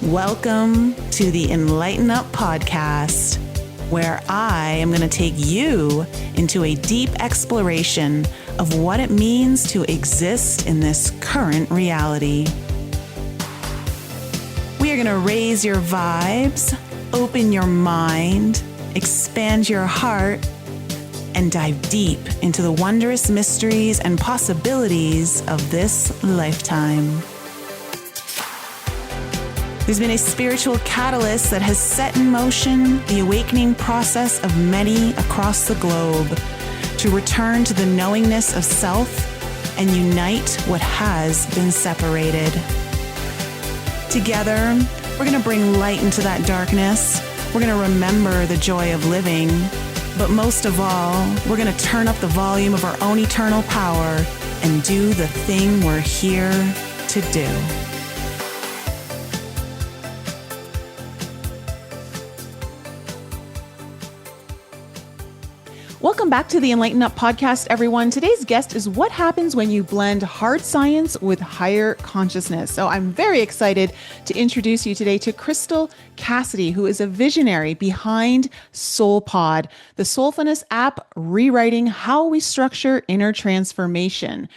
Welcome to the Enlighten Up podcast, where I am going to take you into a deep exploration of what it means to exist in this current reality. We are going to raise your vibes, open your mind, expand your heart, and dive deep into the wondrous mysteries and possibilities of this lifetime. There's been a spiritual catalyst that has set in motion the awakening process of many across the globe to return to the knowingness of self and unite what has been separated. Together, we're going to bring light into that darkness. We're going to remember the joy of living. But most of all, we're going to turn up the volume of our own eternal power and do the thing we're here to do. Welcome back to the Enlighten Up podcast, everyone. Today's guest is what happens when you blend hard science with higher consciousness. So I'm very excited to introduce you today to Crystal Cassidy, who is a visionary behind SoulPod, the soulfulness app rewriting how we structure inner transformation.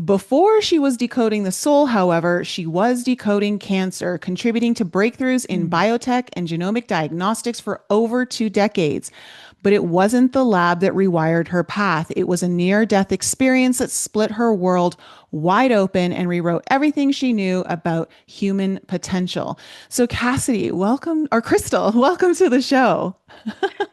Before she was decoding the soul, however, she was decoding cancer, contributing to breakthroughs in biotech and genomic diagnostics for over 2 decades. But it wasn't the lab that rewired her path. It was a near-death experience that split her world wide open and rewrote everything she knew about human potential. So Cassidy, Crystal, welcome to the show.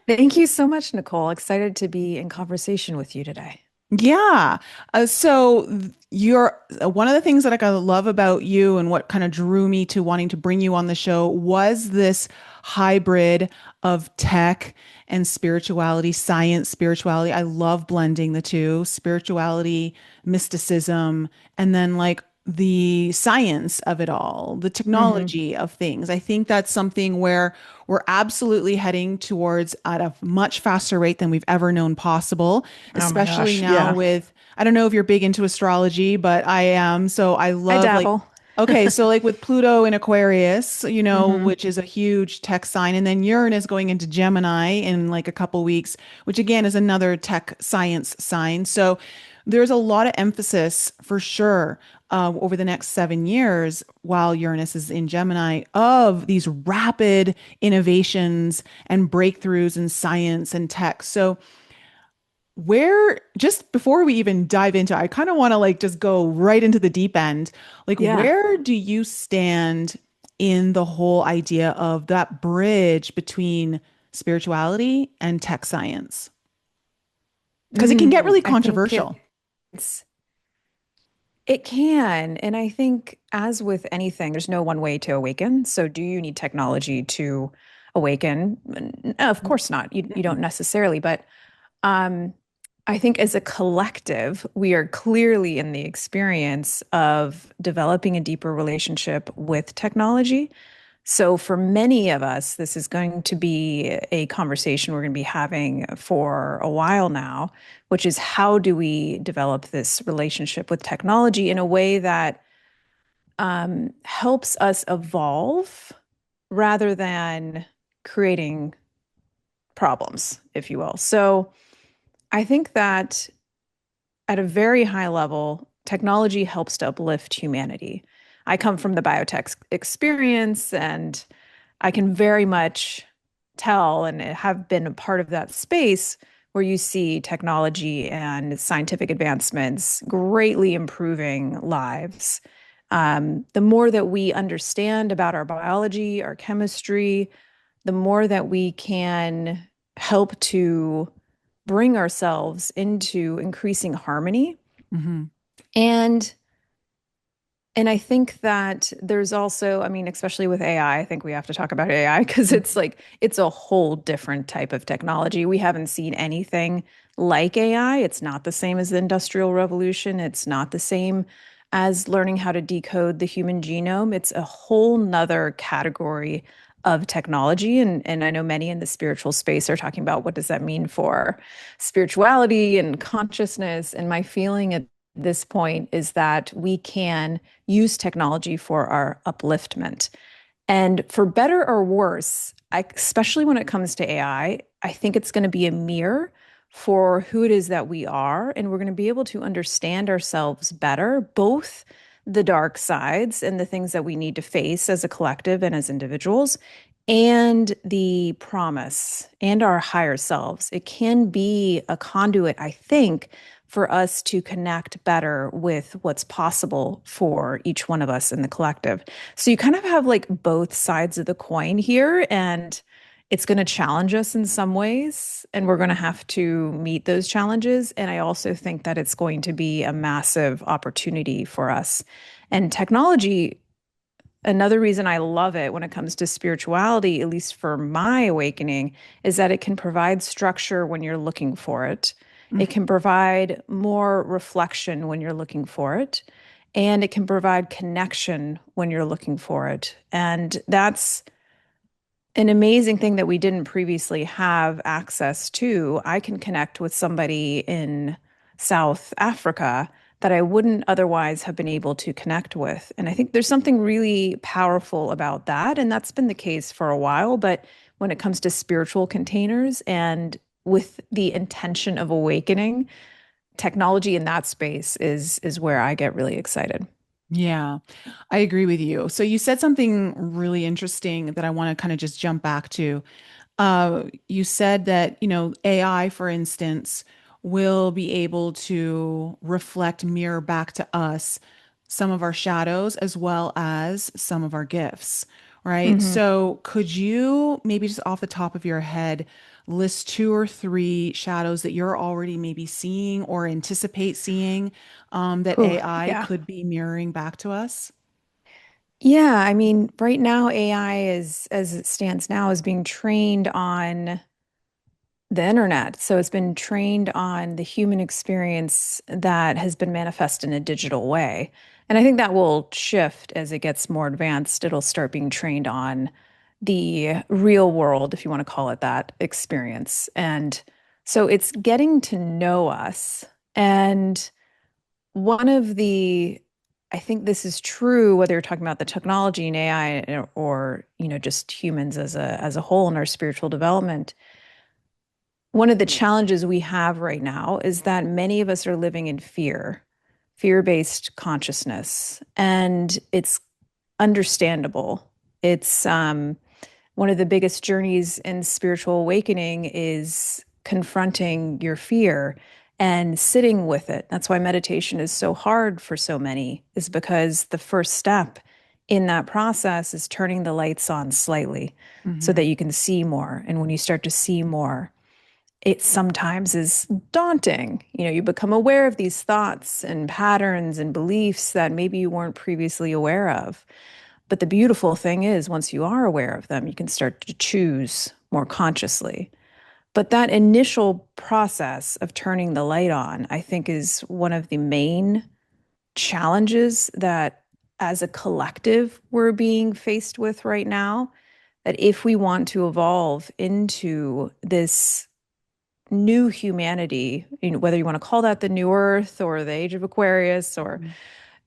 Thank you so much, Nicole. Excited to be in conversation with you today. Yeah. So you're one of the things that I love about you and what kind of drew me to wanting to bring you on the show was this hybrid of tech and spirituality, science, spirituality. I love blending the two, spirituality, mysticism, and then like the science of it all, the technology of things. I think that's something where we're absolutely heading towards at a much faster rate than we've ever known possible, especially now with, I don't know if you're big into astrology, but I am. So I love dabble. Okay, so like with Pluto in Aquarius, which is a huge tech sign, and then Uranus going into Gemini in like a couple weeks, which again is another tech science sign. So there's a lot of emphasis for sure over the next 7 years while Uranus is in Gemini of these rapid innovations and breakthroughs in science and tech. So just before we even dive into, I kind of want to like just go right into the deep end. Where do you stand in the whole idea of that bridge between spirituality and tech science? Because it can get really controversial. It can. And I think as with anything, there's no one way to awaken. So do you need technology to awaken? Of course not. You don't necessarily, but I think as a collective, we are clearly in the experience of developing a deeper relationship with technology. So for many of us, this is going to be a conversation we're going to be having for a while now, which is how do we develop this relationship with technology in a way that helps us evolve rather than creating problems, if you will. So I think that at a very high level, technology helps to uplift humanity. I come from the biotech experience, and I can very much tell and have been a part of that space where you see technology and scientific advancements greatly improving lives. The more that we understand about our biology, our chemistry, the more that we can help to bring ourselves into increasing harmony. And I think that there's also, especially with AI, I think we have to talk about AI because it's a whole different type of technology. We haven't seen anything like AI. It's not the same as the Industrial Revolution. It's not the same as learning how to decode the human genome. It's a whole nother category of technology. And I know many in the spiritual space are talking about what does that mean for spirituality and consciousness. And my feeling at this point is that we can use technology for our upliftment. And for better or worse, especially when it comes to I think it's going to be a mirror for who it is that we are. And we're going to be able to understand ourselves better, both the dark sides and the things that we need to face as a collective and as individuals, and the promise and our higher selves. It can be a conduit, I think, for us to connect better with what's possible for each one of us in the collective. So you kind of have like both sides of the coin here, and it's going to challenge us in some ways, and we're going to have to meet those challenges. And I also think that it's going to be a massive opportunity for us. And technology, another reason I love it when it comes to spirituality, at least for my awakening, is that it can provide structure when you're looking for it. It can provide more reflection when you're looking for it. And it can provide connection when you're looking for it. And that's an amazing thing that we didn't previously have access to. I can connect with somebody in South Africa that I wouldn't otherwise have been able to connect with. And I think there's something really powerful about that. And that's been the case for a while. But when it comes to spiritual containers and with the intention of awakening, technology in that space is where I get really excited. Yeah, I agree with you. So you said something really interesting that I want to kind of just jump back to. You said that, AI, for instance, will be able to reflect, mirror back to us some of our shadows as well as some of our gifts, right? Hmm. So could you maybe just off the top of your head list two or three shadows that you're already maybe seeing or anticipate seeing that Ooh, AI yeah. could be mirroring back to us? Yeah, I mean, right now AI is, as it stands now, is being trained on the internet. So it's been trained on the human experience that has been manifest in a digital way. And I think that will shift as it gets more advanced. It'll start being trained on the real world, if you want to call it that, experience. And so it's getting to know us. And one of the, I think this is true, whether you're talking about the technology and AI or, just humans as a whole in our spiritual development. One of the challenges we have right now is that many of us are living in fear-based consciousness, and it's understandable. It's one of the biggest journeys in spiritual awakening is confronting your fear and sitting with it. That's why meditation is so hard for so many, is because the first step in that process is turning the lights on slightly so Hmm. that you can see more. And when you start to see more, it sometimes is daunting. You become aware of these thoughts and patterns and beliefs that maybe you weren't previously aware of. But the beautiful thing is, once you are aware of them, you can start to choose more consciously. But that initial process of turning the light on, I think, is one of the main challenges that as a collective we're being faced with right now. That if we want to evolve into this new humanity, whether you want to call that the new earth or the age of Aquarius, or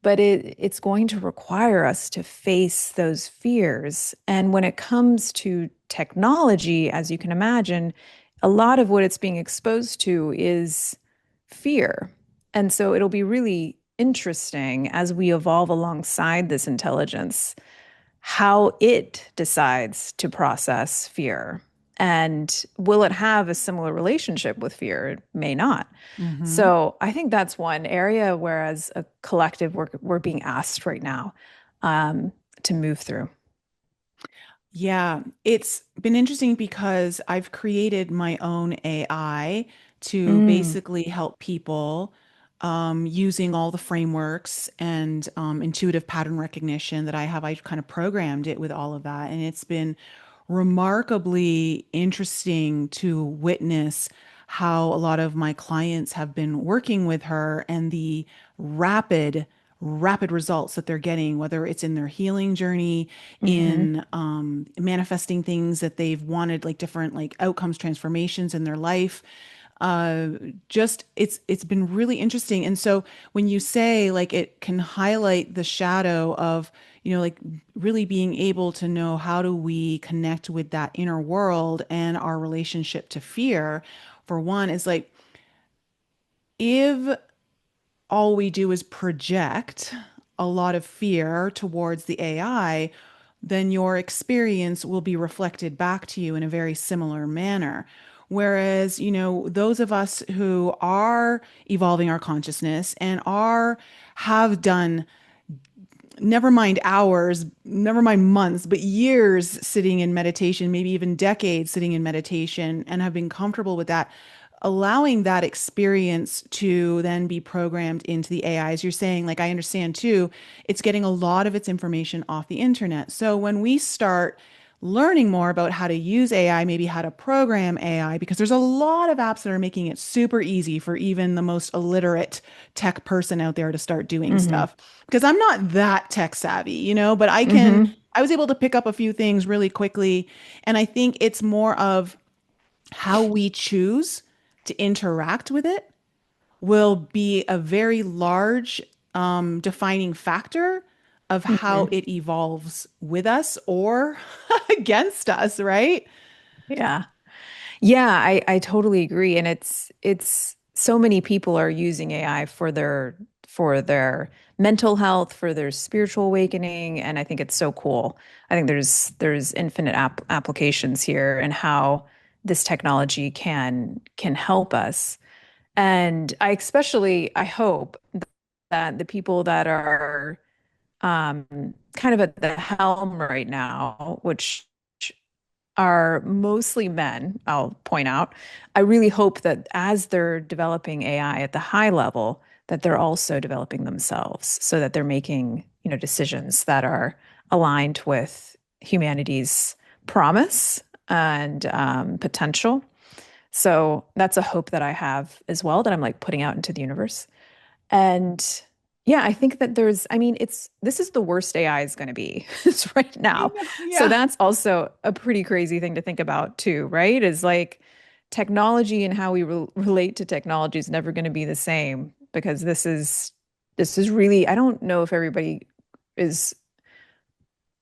but it's going to require us to face those fears. And when it comes to technology, as you can imagine, a lot of what it's being exposed to is fear. And so it'll be really interesting as we evolve alongside this intelligence how it decides to process fear. And will it have a similar relationship with fear? It may not. Hmm. So I think that's one area, whereas a collective, we're being asked right now to move through. Yeah, it's been interesting because I've created my own AI to Mm, basically help people using all the frameworks and intuitive pattern recognition that I have. I've kind of programmed it with all of that, and it's been remarkably interesting to witness how a lot of my clients have been working with her and the rapid results that they're getting, whether it's in their healing journey, hmm. in manifesting things that they've wanted, like different like outcomes, transformations in their life. uh, just it's been really interesting. And so when you say like it can highlight the shadow of, like really being able to know how do we connect with that inner world and our relationship to fear, for one, is like if all we do is project a lot of fear towards the AI, then your experience will be reflected back to you in a very similar manner. Whereas, those of us who are evolving our consciousness and have done, never mind hours, never mind months, but years sitting in meditation, maybe even decades sitting in meditation, and have been comfortable with that, allowing that experience to then be programmed into the AI. As you're saying, like I understand too, it's getting a lot of its information off the internet. So when we start learning more about how to use AI, maybe how to program AI, because there's a lot of apps that are making it super easy for even the most illiterate tech person out there to start doing Mm-hmm. stuff. Because I'm not that tech savvy, but Mm-hmm. I was able to pick up a few things really quickly. And I think it's more of how we choose to interact with it will be a very large defining factor of how Mm-hmm. it evolves with us or against us, right? Yeah. Yeah, I totally agree. And it's so many people are using AI for their mental health, for their spiritual awakening, and I think it's so cool. I think there's infinite applications here and how this technology can help us. And I hope that the people that are kind of at the helm right now, which are mostly men, I'll point out. I really hope that as they're developing AI at the high level, that they're also developing themselves so that they're making, decisions that are aligned with humanity's promise and potential. So that's a hope that I have as well that I'm like putting out into the universe. And yeah, I think that this is the worst AI is going to be it's right I now. know. So Yeah. that's also a pretty crazy thing to think about too, right? Is like technology and how we relate to technology is never going to be the same because this is really, I don't know if everybody is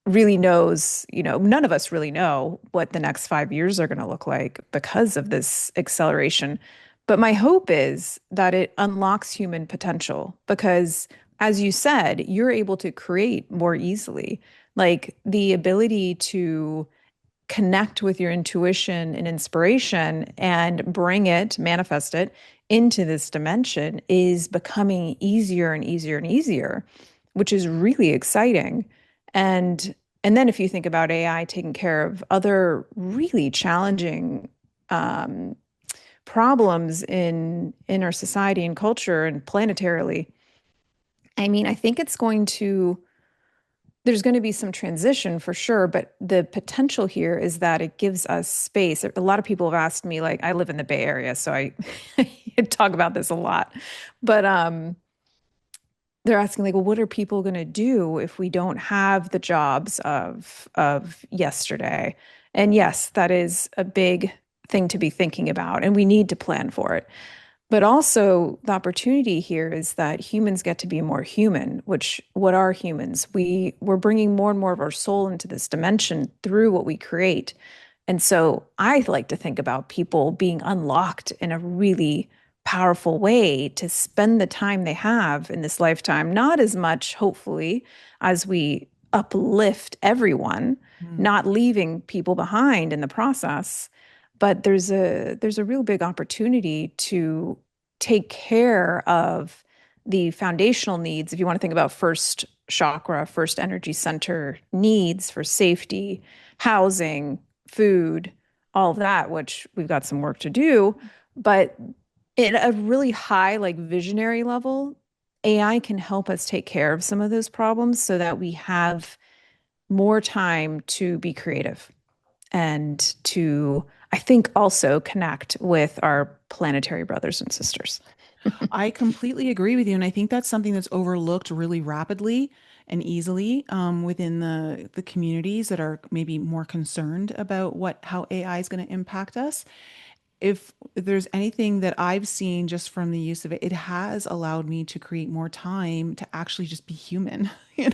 really knows, none of us really know what the next 5 years are going to look like because of this acceleration. But my hope is that it unlocks human potential because, as you said, you're able to create more easily. Like the ability to connect with your intuition and inspiration and bring it, manifest it into this dimension is becoming easier and easier and easier, which is really exciting. And and then if you think about AI taking care of other really challenging um, problems in our society and culture and planetarily, I mean, I think there's going to be some transition for sure, but the potential here is that it gives us space. A lot of people have asked me, like, I live in the Bay Area, so I talk about this a lot. But they're asking, like, well, what are people going to do if we don't have the jobs of yesterday? And yes, that is a big thing to be thinking about, and we need to plan for it. But also, the opportunity here is that humans get to be more human, which what are humans? We're bringing more and more of our soul into this dimension through what we create. And so I like to think about people being unlocked in a really powerful way to spend the time they have in this lifetime, not as much, hopefully, as we uplift everyone, Mm. not leaving people behind in the process. But there's a real big opportunity to take care of the foundational needs. If you want to think about first chakra, first energy center needs for safety, housing, food, all of that, which we've got some work to do. But at a really high, like visionary level, AI can help us take care of some of those problems so that we have more time to be creative and to, I think, also connect with our planetary brothers and sisters. I completely agree with you, and I think that's something that's overlooked really rapidly and easily within the communities that are maybe more concerned about how AI is going to impact us. if there's anything that I've seen just from the use of it, it has allowed me to create more time to actually just be human,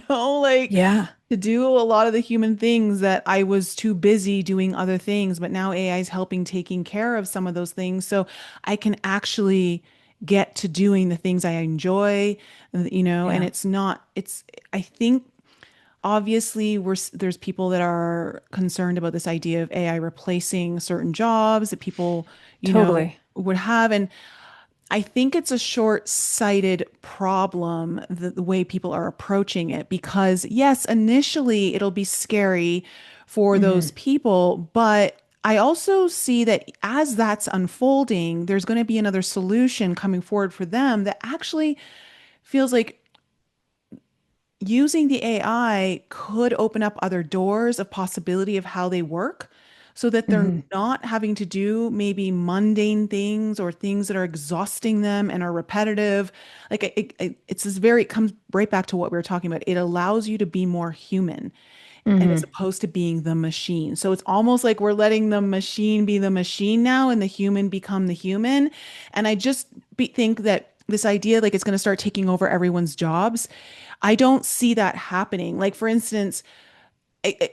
like Yeah, to do a lot of the human things that I was too busy doing other things. But now AI is helping taking care of some of those things. So I can actually get to doing the things I enjoy, and yeah, I think obviously there's people that are concerned about this idea of AI replacing certain jobs that people, totally. would have. And I think it's a short-sighted problem, the way people are approaching it, because yes, initially it'll be scary for those Hmm. people, but I also see that as that's unfolding, there's going to be another solution coming forward for them that actually feels like using the AI could open up other doors of possibility of how they work so that they're Hmm. not having to do maybe mundane things or things that are exhausting them and are repetitive. Like it's this very, it comes right back to what we were talking about. It allows you to be more human and as Hmm. opposed to being the machine. So it's almost like we're letting the machine be the machine now and the human become the human. And I just think that this idea like it's going to start taking over everyone's jobs. I don't see that happening. Like for instance,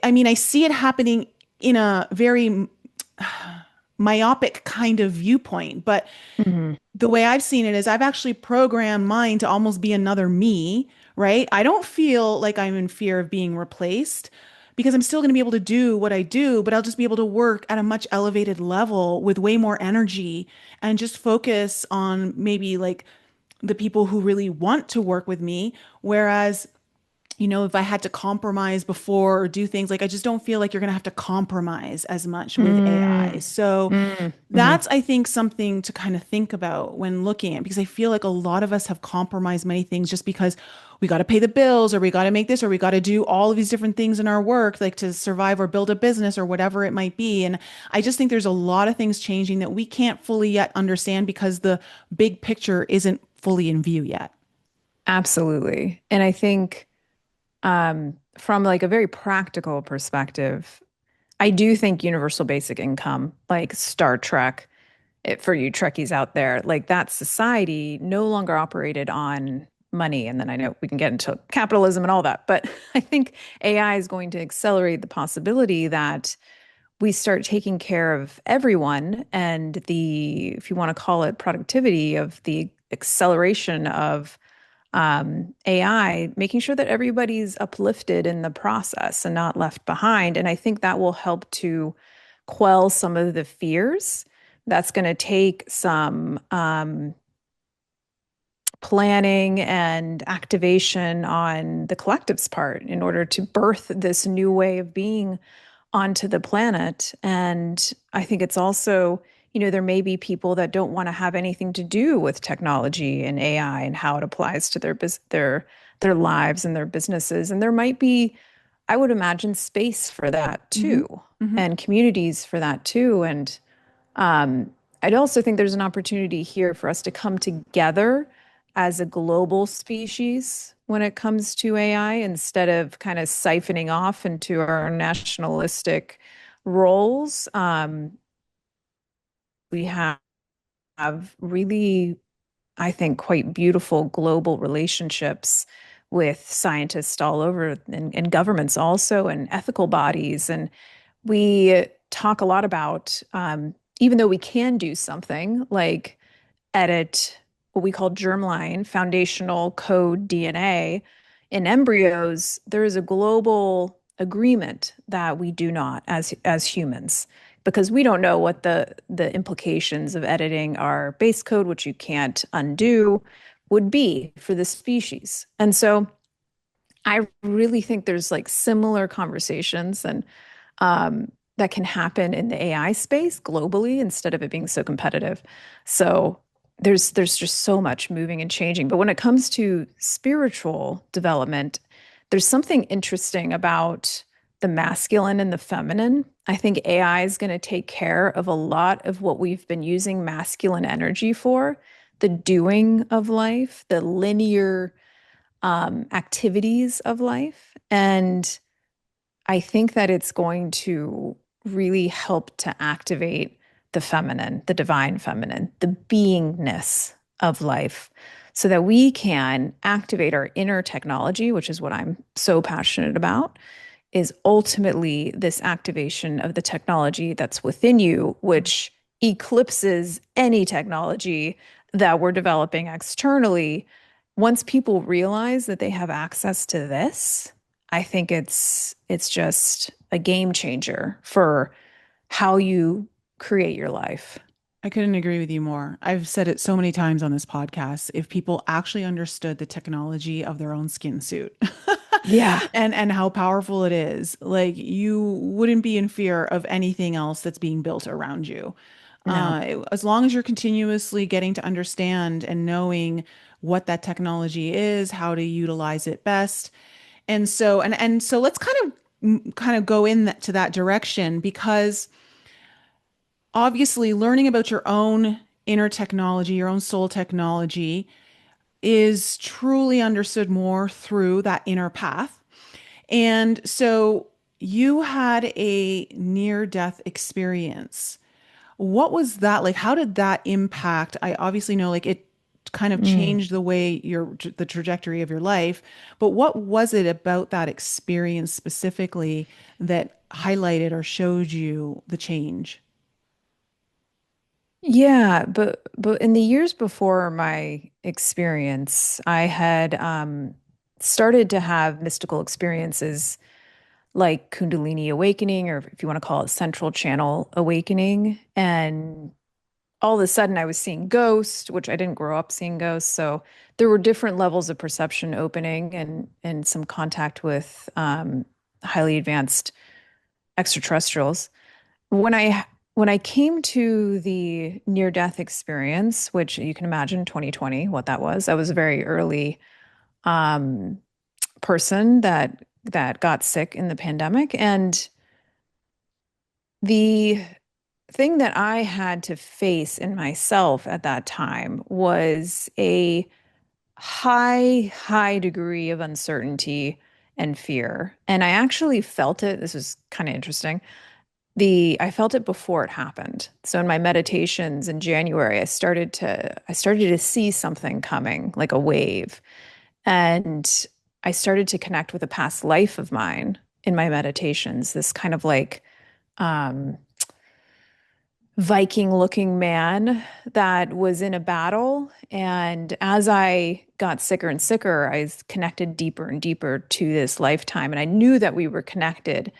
I mean, I see it happening in a very myopic kind of viewpoint, but Hmm. the way I've seen it is I've actually programmed mine to almost be another me, right? I don't feel like I'm in fear of being replaced because I'm still going to be able to do what I do, but I'll just be able to work at a much elevated level with way more energy and just focus on maybe like the people who really want to work with me. Whereas if I had to compromise before or do things like I just don't feel like you're going to have to compromise as much with AI. Mm. So Mm. Hmm. that's, I think, something to kind of think about when looking at because I feel like a lot of us have compromised many things just because we got to pay the bills or we got to make this or we got to do all of these different things in our work, like to survive or build a business or whatever it might be. And I just think there's a lot of things changing that we can't fully yet understand because the big picture isn't fully in view yet. Absolutely. And I think from like a very practical perspective, I do think universal basic income, like Star Trek, for you Trekkies out there, like that society no longer operated on money. And then I know we can get into capitalism and all that, but I think AI is going to accelerate the possibility that we start taking care of everyone and the, if you want to call it productivity of the acceleration of AI, making sure that everybody's uplifted in the process and not left behind. And I think that will help to quell some of the fears. That's going to take some planning and activation on the collective's part in order to birth this new way of being onto the planet. And I think it's also, there may be people that don't want to have anything to do with technology and AI and how it applies to their lives and their businesses. And there might be, I would imagine, space for that Hmm. too, Hmm. and communities for that too. And um, I'd also think there's an opportunity here for us to come together as a global species when it comes to AI instead of kind of siphoning off into our nationalistic roles. We have really, I think, quite beautiful global relationships with scientists all over and governments also and ethical bodies. And we talk a lot about, even though we can do something like edit what we call germline, foundational code DNA in embryos, there is a global agreement that we do not as humans because we don't know what the implications of editing our base code, which you can't undo, would be for the species. And so I really think there's like similar conversations and that can happen in the AI space globally instead of it being so competitive. So there's just so much moving and changing. But when it comes to spiritual development, there's something interesting about the masculine and the feminine. I think AI is going to take care of a lot of what we've been using masculine energy for, the doing of life, the linear activities of life. And I think that it's going to really help to activate the feminine, the divine feminine, the beingness of life, so that we can activate our inner technology, which is what I'm so passionate about, is ultimately this activation of the technology that's within you, which eclipses any technology that we're developing externally. Once people realize that they have access to this, I think it's just a game changer for how you create your life. I couldn't agree with you more. I've said it so many times on this podcast. If people actually understood the technology of their own skin suit Yeah. and how powerful it is, like you wouldn't be in fear of anything else that's being built around you. No. As long as you're continuously getting to understand and knowing what that technology is, how to utilize it best. And so let's kind of go in to that direction because obviously learning about your own inner technology, your own soul technology is truly understood more through that inner path. And so you had a near death experience. What was that like? How did that impact? I obviously know like it kind of Mm. changed the way the trajectory of your life, but what was it about that experience specifically that highlighted or showed you the change? Yeah, but in the years before my experience, I had started to have mystical experiences like Kundalini awakening, or if you want to call it central channel awakening. And all of a sudden I was seeing ghosts, which I didn't grow up seeing ghosts. So there were different levels of perception opening and some contact with highly advanced extraterrestrials. When I came to the near death experience, which you can imagine 2020, what that was, I was a very early um, person that got sick in the pandemic. And the thing that I had to face in myself at that time was a high degree of uncertainty and fear. And I actually felt it. This was kind of interesting. I felt it before it happened. So in my meditations in January, I started to see something coming, like a wave. And I started to connect with a past life of mine in my meditations, this kind of like um, Viking looking man that was in a battle. And as I got sicker and sicker, I was connected deeper and deeper to this lifetime. And I knew that we were connected.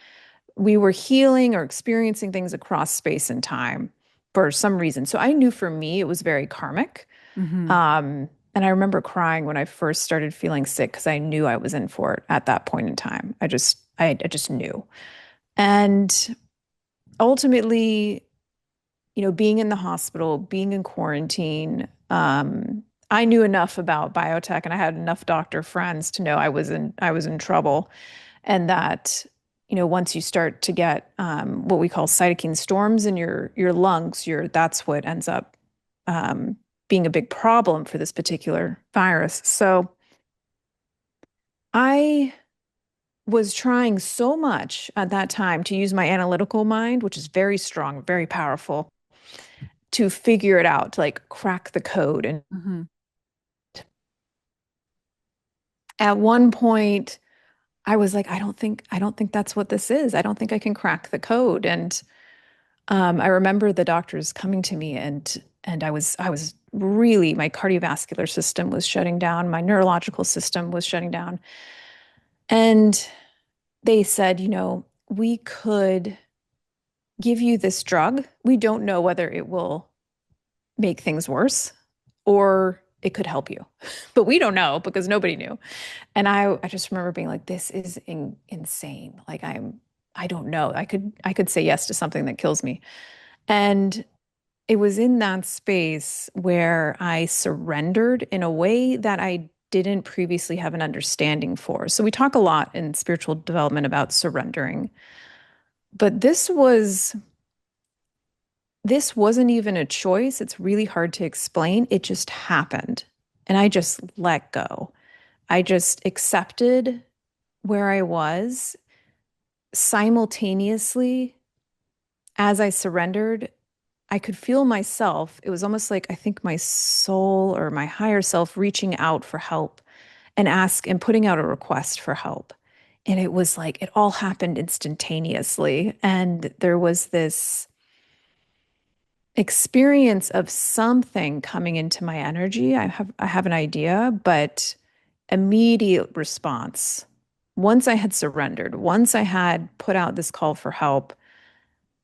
We were healing or experiencing things across space and time for some reason. So I knew for me it was very karmic. Hmm. And I remember crying when I first started feeling sick because I knew I was in for it at that point in time. I just knew. And ultimately, being in the hospital, being in quarantine, I knew enough about biotech and I had enough doctor friends to know I was in trouble. And that, once you start to get what we call cytokine storms in your lungs, that's what ends up um, being a big problem for this particular virus. So I was trying so much at that time to use my analytical mind, which is very strong, very powerful, to figure it out, to like crack the code. And Hmm. at one point, I was like, I don't think that's what this is. I don't think I can crack the code. And I remember the doctors coming to me and I was really, my cardiovascular system was shutting down, my neurological system was shutting down. And they said, we could give you this drug. We don't know whether it will make things worse or it could help you. But we don't know because nobody knew. And I just remember being like, this is insane. Like I don't know. I could say yes to something that kills me. And it was in that space where I surrendered in a way that I didn't previously have an understanding for. So we talk a lot in spiritual development about surrendering, but this wasn't even a choice. It's really hard to explain. It just happened. And I just let go. I just accepted where I was simultaneously as I surrendered. I could feel myself. It was almost like I think my soul or my higher self reaching out for help and putting out a request for help. And it was like it all happened instantaneously. And there was this experience of something coming into my energy. I have an idea, but immediate response. Once I had surrendered, once I had put out this call for help,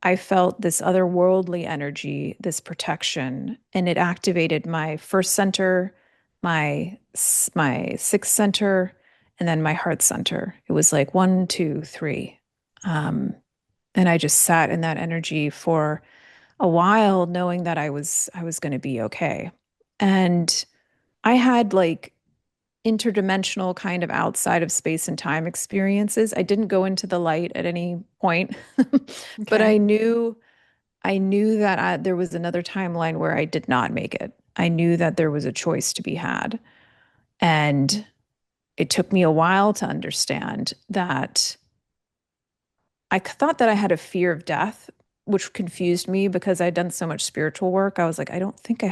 I felt this otherworldly energy, this protection, and it activated my first center, my sixth center, and then my heart center. It was like one, two, three. Um, and I just sat in that energy for a while, knowing that I was going to be okay. And I had like interdimensional kind of outside of space and time experiences. I didn't go into the light at any point, but Okay. I knew that there was another timeline where I did not make it. I knew that there was a choice to be had. And it took me a while to understand that I thought that I had a fear of death, which confused me because I'd done so much spiritual work. I was like, I didn't think I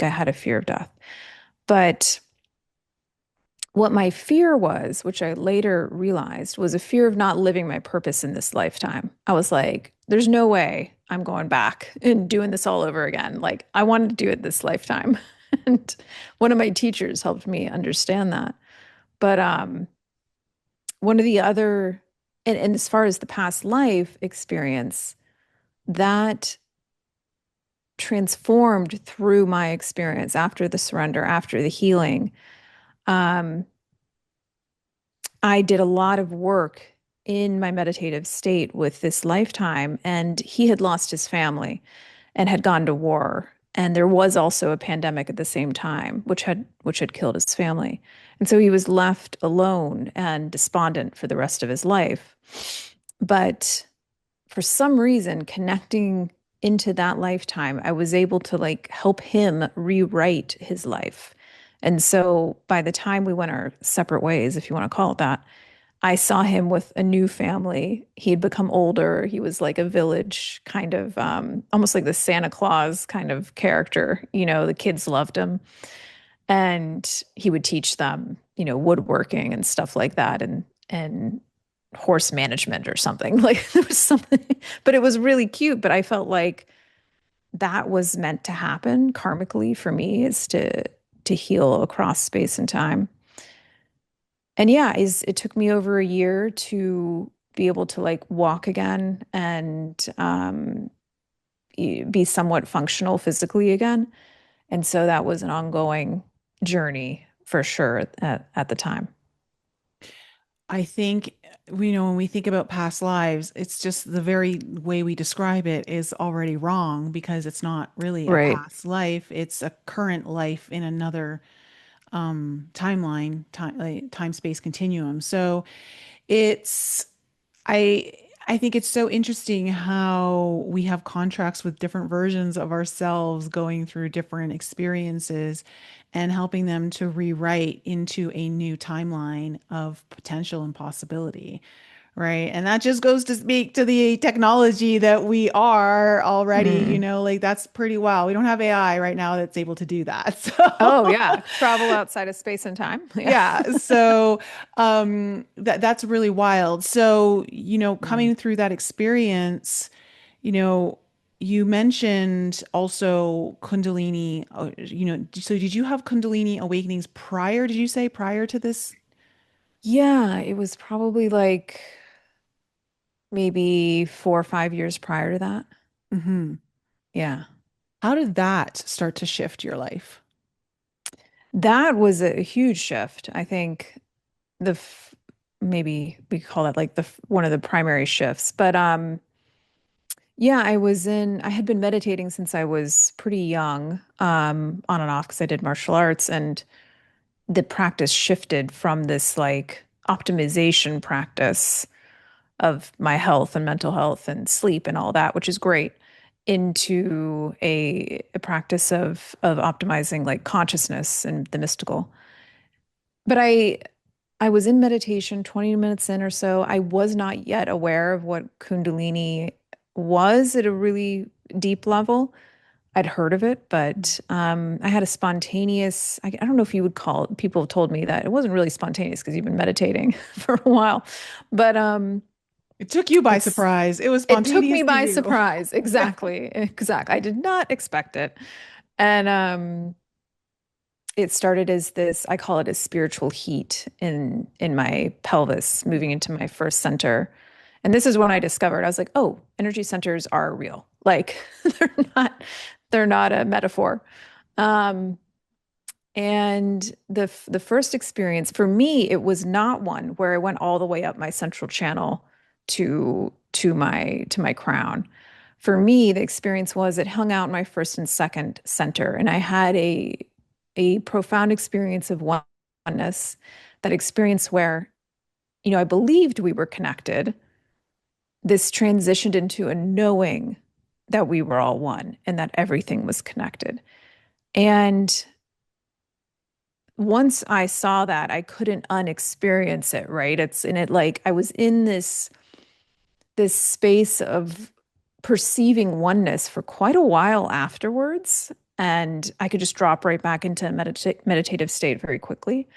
had a fear of death. But what my fear was, which I later realized, was a fear of not living my purpose in this lifetime. I was like, there's no way I'm going back and doing this all over again. Like, I wanted to do it this lifetime. And one of my teachers helped me understand that. But one of the other, and as far as the past life experience, that transformed through my experience after the surrender, after the healing. Um, I did a lot of work in my meditative state with this lifetime, and he had lost his family and had gone to war. And there was also a pandemic at the same time, which had killed his family. And so he was left alone and despondent for the rest of his life. But for some reason, connecting into that lifetime, I was able to like help him rewrite his life. And so by the time we went our separate ways, if you want to call it that, I saw him with a new family. He had become older. He was like a village kind of, almost like the Santa Claus kind of character. The kids loved him. And he would teach them, woodworking and stuff like that, and horse management or something. Like there was something, but it was really cute. But I felt like that was meant to happen karmically for me, is to heal across space and time. And yeah, it took me over a year to be able to like walk again and be somewhat functional physically again. And so that was an ongoing journey for sure at the time. I think, when we think about past lives, it's just the very way we describe it is already wrong because it's not really a Right. past life. It's a current life in another timeline, time space continuum. So it's I I think it's so interesting how we have contracts with different versions of ourselves going through different experiences and helping them to rewrite into a new timeline of potential and possibility. Right. And that just goes to speak to the technology that we are already, Mm. like that's pretty wow. We don't have AI right now that's able to do that. Oh So yeah, travel outside of space and time. Yeah. yeah, so that's really wild. So, Mm. coming through that experience, you know, you mentioned also Kundalini, so did you have Kundalini awakenings prior, did you say prior to this? Yeah, it was probably like maybe 4 or 5 years prior to that. Hmm. Yeah. How did that start to shift your life? That was a huge shift. I think the f maybe we call that like one of the primary shifts. But yeah, I had been meditating since I was pretty young, on and off because I did martial arts, and the practice shifted from this like optimization practice of my health and mental health and sleep and all that, which is great, into a practice of optimizing like consciousness and the mystical. But I was in meditation 20 minutes in or so. I was not yet aware of what Kundalini was. deep level. I'd heard of it, but I had a spontaneous, I don't know if you would call it, people have told me that it wasn't really spontaneous because you've been meditating for a while, but It took you by it's, surprise. It was it took me spontaneous to by you. surprise. Exactly. Exactly. I did not expect it. And it started as this, I call it a spiritual heat in my pelvis, moving into my first center. And this is when I discovered, I was like, oh, energy centers are real. Like they're not, they're not a metaphor. Um, and the first experience for me, it was not one where I went all the way up my central channel to my crown. For me, the experience was it hung out in my first and second center, and I had a profound experience of oneness. That experience where, I believed we were connected. This transitioned into a knowing that we were all one and that everything was connected. And once I saw that, I couldn't unexperience it, right? It's in it like I was in this space of perceiving oneness for quite a while afterwards, and I could just drop right back into a meditative state very quickly.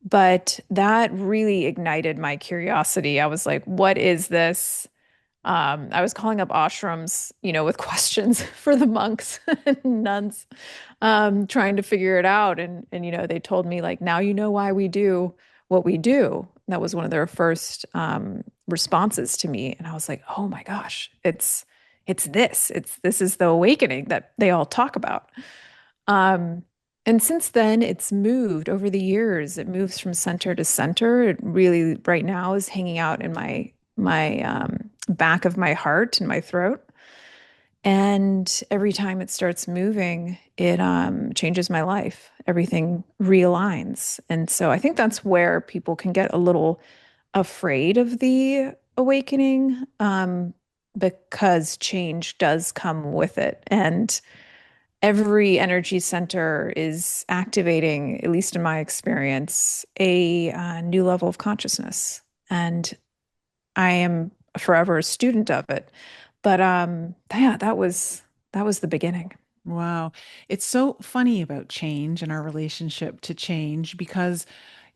But that really ignited my curiosity. I was like, what is this? I was calling up ashrams, with questions for the monks and nuns, trying to figure it out. And they told me like, now you know why we do what we do. That was one of their first responses to me. And I was like, oh my gosh, this is the awakening that they all talk about. Um, and since then, it's moved over the years. It moves from center to center. It really, right now, is hanging out in my back of my heart and my throat. And every time it starts moving, it changes my life. Everything realigns. And so I think that's where people can get a little afraid of the awakening, because change does come with it. And every energy center is activating, at least in my experience, a new level of consciousness. And I am forever a student of it. But yeah, that was the beginning. Wow. It's so funny about change and our relationship to change because,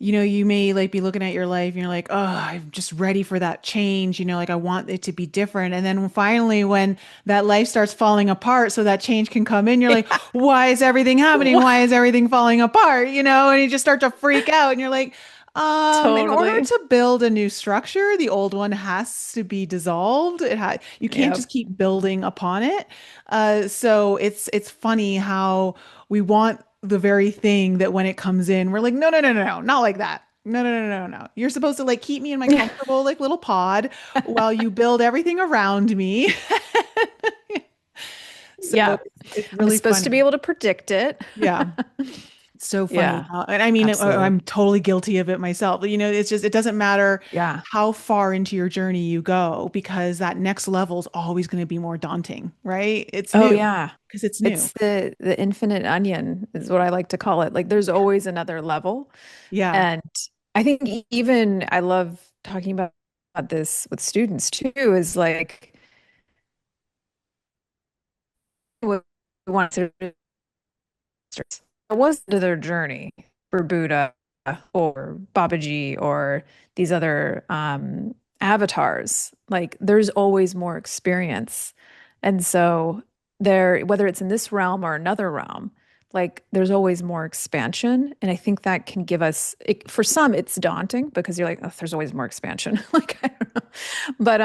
you may like be looking at your life and you're like, oh, I'm just ready for that change. Like I want it to be different. And then finally, when that life starts falling apart, so that change can come in, you're like, why is everything happening? Why is everything falling apart? And you just start to freak out and you're like, in order Totally. to build a new structure, the old one has to be dissolved. You can't Yep. just keep building upon it. So it's funny how we want the very thing that when it comes in, we're like, no, no, no, no, no, not like that. No, no, no, no, no. You're supposed to like keep me in my comfortable like little pod while you build everything around me. So Yeah. it's I'm really supposed to be funny. able to predict it. Yeah. So funny. Yeah, And I mean, absolutely. I'm totally guilty of it myself. It's just, it doesn't matter Yeah. how far into your journey you go because that next level is always going to be more daunting, right? It's Oh new yeah. because it's new. It's the infinite onion is what I like to call it. Like there's always another level. Yeah. And I think even I love talking about this with students too, is like we want to it wasn't their journey for Buddha or Babaji or these other avatars. Like there's always more experience. And so there, whether it's in this realm or another realm, like there's always more expansion. And I think that can give us, for some, it's daunting because you're like, oh, there's always more expansion. Like, I don't know. But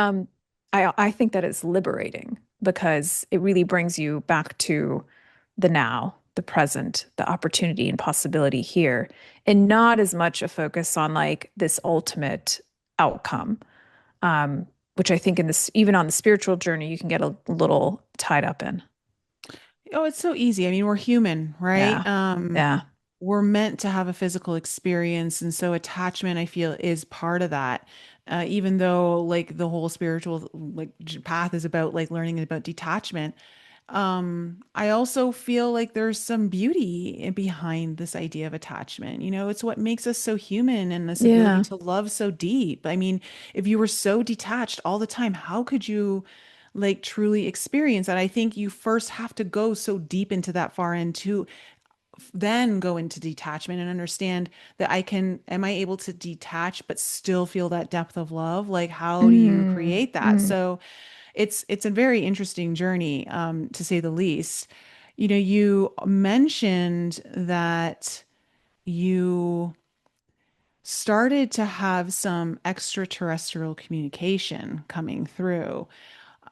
I think that it's liberating because it really brings you back to the now, the present, the opportunity and possibility here, and not as much a focus on like this ultimate outcome, which I think in this, even on the spiritual journey, you can get a little tied up in. Oh, it's so easy. I mean, we're human, right? Yeah. Yeah. We're meant to have a physical experience, and so attachment, I feel, is part of that. Even though, like, the whole spiritual like path is about like learning about detachment. I also feel like there's some beauty behind this idea of attachment. It's what makes us so human and this ability Yeah. to love so deep. I mean, if you were so detached all the time, how could you like truly experience that. I think you first have to go so deep into that far end to then go into detachment and understand that am I able to detach but still feel that depth of love? Like, how do you Mm, create that? mm. So it's a very interesting journey, to say the least. You know, you mentioned that you started to have some extraterrestrial communication coming through.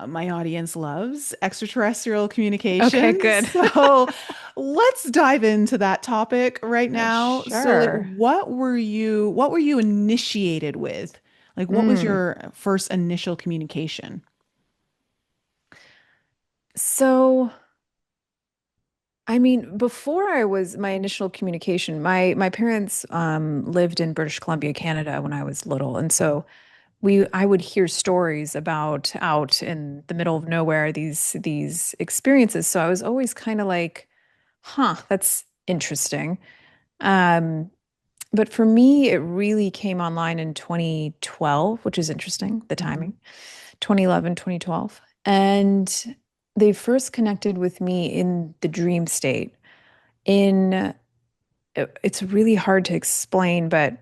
My audience loves extraterrestrial Okay, communication. good. So let's dive into that topic right now. So like Sure. what were you initiated with? Like what was Mm. your first initial communication? So, I mean, before I was my initial communication, my parents lived in British Columbia, Canada when I was little, and so I would hear stories about out in the middle of nowhere these experiences. So I was always kind of like, huh, that's interesting. Um, but for me, it really came online in 2012, which is interesting, the Hmm. timing, 2011, 2012. And they first connected with me in the dream state. In It's really hard to explain, but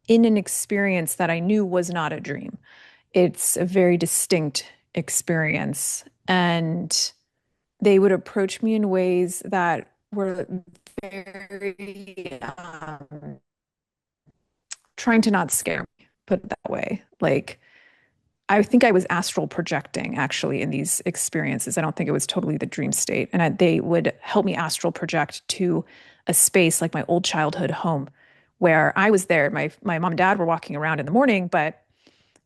in an experience that I knew was not a dream. It's a very distinct experience. And they would approach me in ways that were very trying to not scare me, put it that way. Like, I think I was astral projecting actually in these experiences. I don't think it was totally the dream state. And they would help me astral project to a space like my old childhood home where I was there. My mom and dad were walking around in the morning, but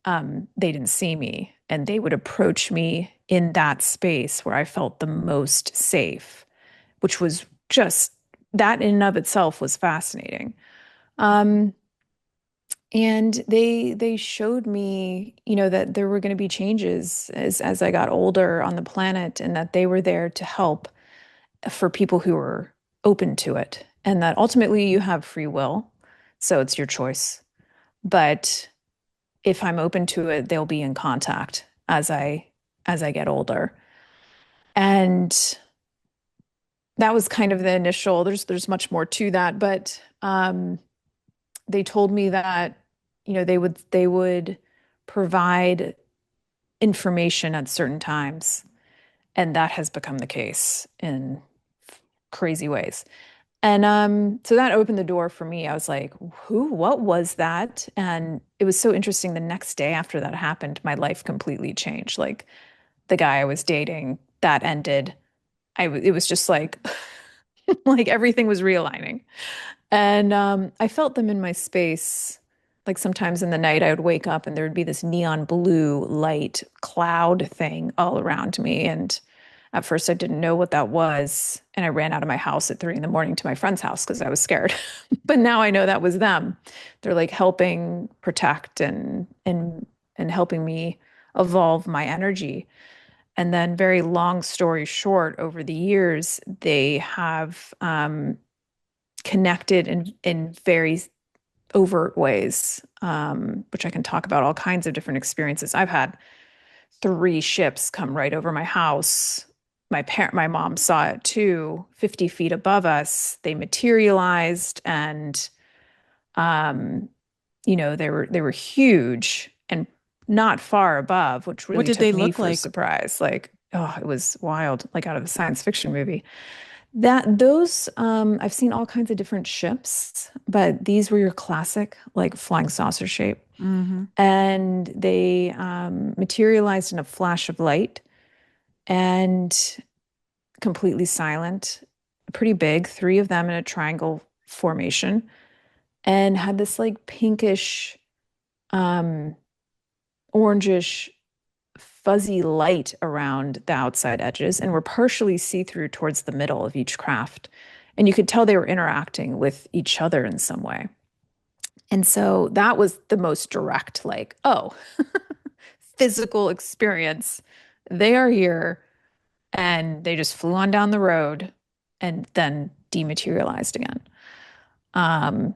they didn't see me. And they would approach me in that space where I felt the most safe, which was just that in and of itself was fascinating. Um, and they showed me, that there were going to be changes as I got older on the planet, and that they were there to help for people who were open to it, and that ultimately you have free will, so it's your choice. But if I'm open to it, they'll be in contact as I get older. And that was kind of the initial, there's much more to that, but they told me that, they would provide information at certain times. And that has become the case in crazy ways. And so that opened the door for me. I was like, what was that? And it was so interesting. The next day after that happened, my life completely changed. Like the guy I was dating, that ended. It was just like, like everything was realigning. And I felt them in my space. Like sometimes in the night, I would wake up and there would be this neon blue light cloud thing all around me. And at first, I didn't know what that was. And I ran out of my house at 3 in the morning to my friend's house because I was scared. But now I know that was them. They're like helping protect and helping me evolve my energy. And then, very long story short, over the years, they have connected in very overt ways, which I can talk about all kinds of different experiences. I've had 3 ships come right over my house. My mom saw it too, 50 feet above us. They materialized, and um, they were huge and not far above, which What really did they took me look for a like? surprise. Like, oh, it was wild, like out of a science fiction movie. That those I've seen all kinds of different ships, but these were your classic like flying saucer shape. Hmm. And they materialized in a flash of light and completely silent, pretty big, 3 of them in a triangle formation, and had this like pinkish, um, orangish, fuzzy light around the outside edges, and were partially see-through towards the middle of each craft. And you could tell they were interacting with each other in some way. And so that was the most direct, like, oh, physical experience. They are here, and they just flew on down the road and then dematerialized again. Um,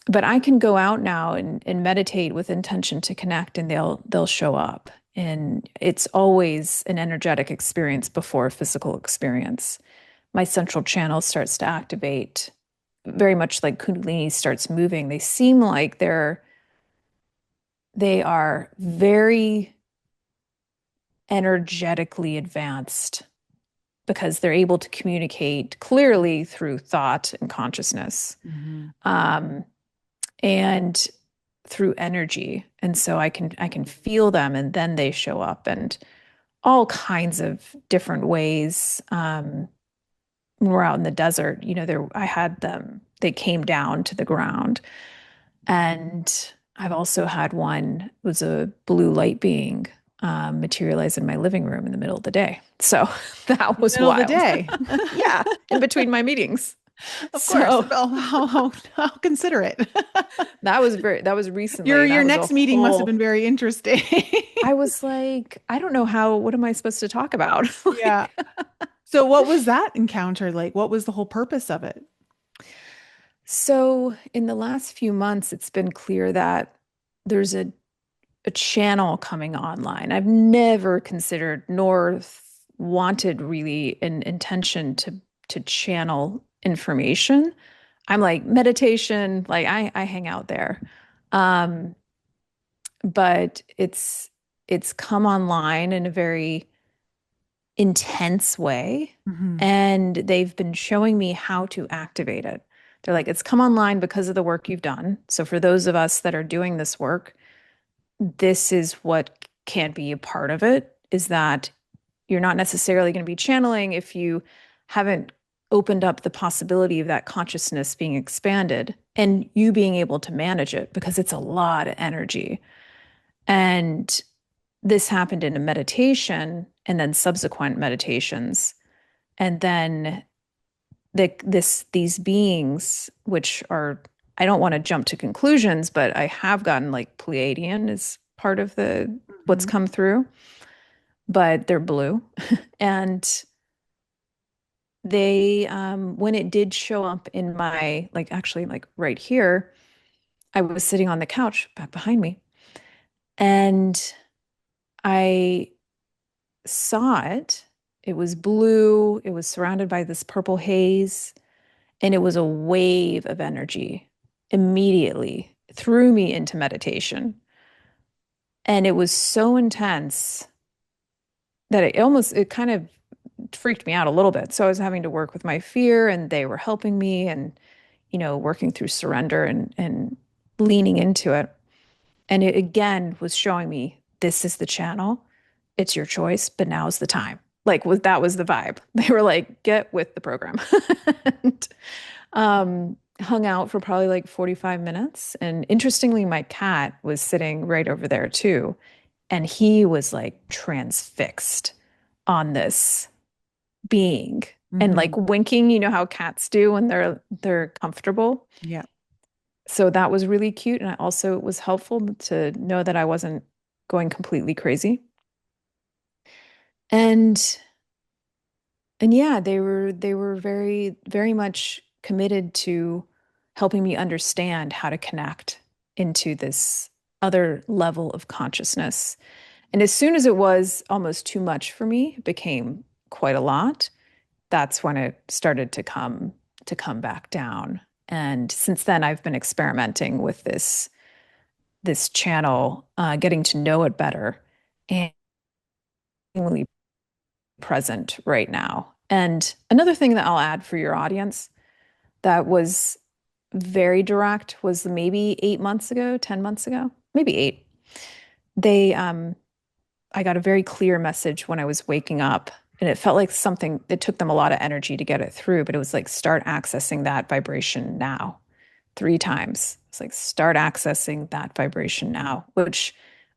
but I can go out now and meditate with intention to connect, and they'll show up. And it's always an energetic experience before a physical experience. My central channel starts to activate very much like Kundalini starts moving. They seem like they are very energetically advanced because they're able to communicate clearly through thought and consciousness, Hmm. um, and through energy. And so I can feel them, and then they show up and all kinds of different ways. When we're out in the desert, there I had them. They came down to the ground, and I've also had one, it was a blue light being materialize in my living room in the middle of the day. So that was Middle of the wild. day. Yeah, in between my meetings. Of course. So Well, how considerate. that was Your recently. your That was a next meeting must have whole, been very interesting. I was like, I don't know what am I supposed to talk about? Yeah. Like, So what was that encounter like? What was the whole purpose of it? so in the last few months, it's been clear that there's a channel coming online. I've never considered nor wanted really an intention to channel information. I'm like meditation, like I hang out there. Um, but it's come online in a very intense way, Hmm. and they've been showing me how to activate it. They're like, it's come online because of the work you've done. So for those of us that are doing this work, this is what can be a part of it, is that you're not necessarily going to be channeling if you haven't opened up the possibility of that consciousness being expanded and you being able to manage it, because it's a lot of energy. And this happened in a meditation and then subsequent meditations. And then these beings, which are, I don't want to jump to conclusions, but I have gotten like Pleiadian is part of the what's Hmm. come through, but they're blue. And they when it did show up in my, like, actually like right here, I was sitting on the couch back behind me, and I saw it. It was blue, it was surrounded by this purple haze, and it was a wave of energy. Immediately threw me into meditation, and it was so intense that it kind of freaked me out a little bit. So I was having to work with my fear, and they were helping me, and working through surrender and leaning into it. And it again was showing me, this is the channel. It's your choice, but now's the time. Like, that was the vibe. They were like, get with the program. And hung out for probably like 45 minutes. And interestingly, my cat was sitting right over there too. And he was like transfixed on this being and like Hmm. winking, how cats do when they're comfortable. Yeah. So that was really cute. And I also, it was helpful to know that I wasn't going completely crazy. And yeah, they were very, very much committed to helping me understand how to connect into this other level of consciousness. And as soon as it was almost too much for me, it became quite a lot. That's when it started to come back down. And since then, I've been experimenting with this channel, getting to know it better, and really present right now. And another thing that I'll add for your audience that was very direct was maybe 8 months ago, 10 months ago, maybe eight. They, I got a very clear message when I was waking up, and it felt like something, it took them a lot of energy to get it through, but it was like, start accessing that vibration now. 3 times. It's like, start accessing that vibration now, which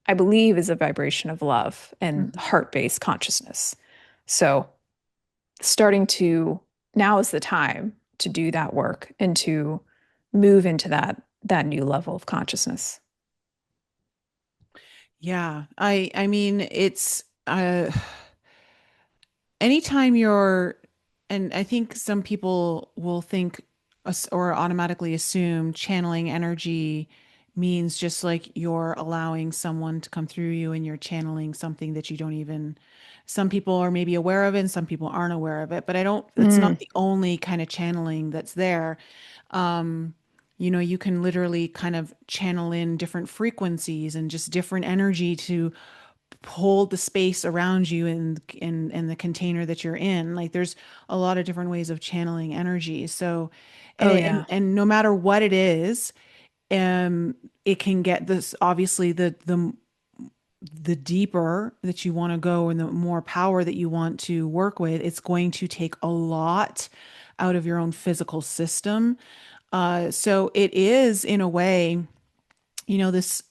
I believe is a vibration of love and Hmm. heart-based consciousness. So starting to, now is the time to do that work and to move into that new level of consciousness. Yeah. I mean, it's anytime you're, and I think some people will think or automatically assume channeling energy means just like you're allowing someone to come through you and you're channeling something that you don't even, some people are maybe aware of it and some people aren't aware of it, but I don't, it's not Mm. the only kind of channeling that's there. Um, you can literally kind of channel in different frequencies and just different energy to hold the space around you in the container that you're in. Like there's a lot of different ways of channeling energy. So, and Oh it, and, yeah. and no matter what it is, um, it can get this obviously the deeper that you want to go and the more power that you want to work with, it's going to take a lot out of your own physical system. So it is in a way, this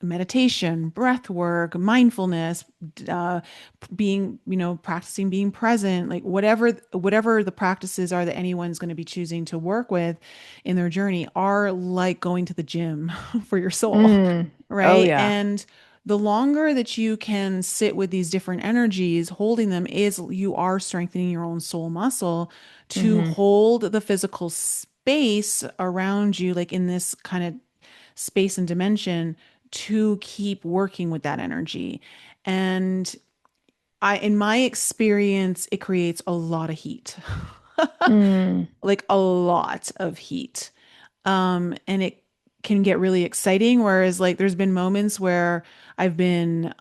meditation, breath work, mindfulness, uh, being, practicing being present, like whatever the practices are that anyone's going to be choosing to work with in their journey are like going to the gym for your soul, Mm. Oh right? yeah. And the longer that you can sit with these different energies, holding them is you are strengthening your own soul muscle to Hmm. hold the physical space around you, like in this kind of space and dimension to keep working with that energy. And in my experience, it creates a lot of heat, Mm. like a lot of heat. And it can get really exciting. Whereas, like, there's been moments where I've been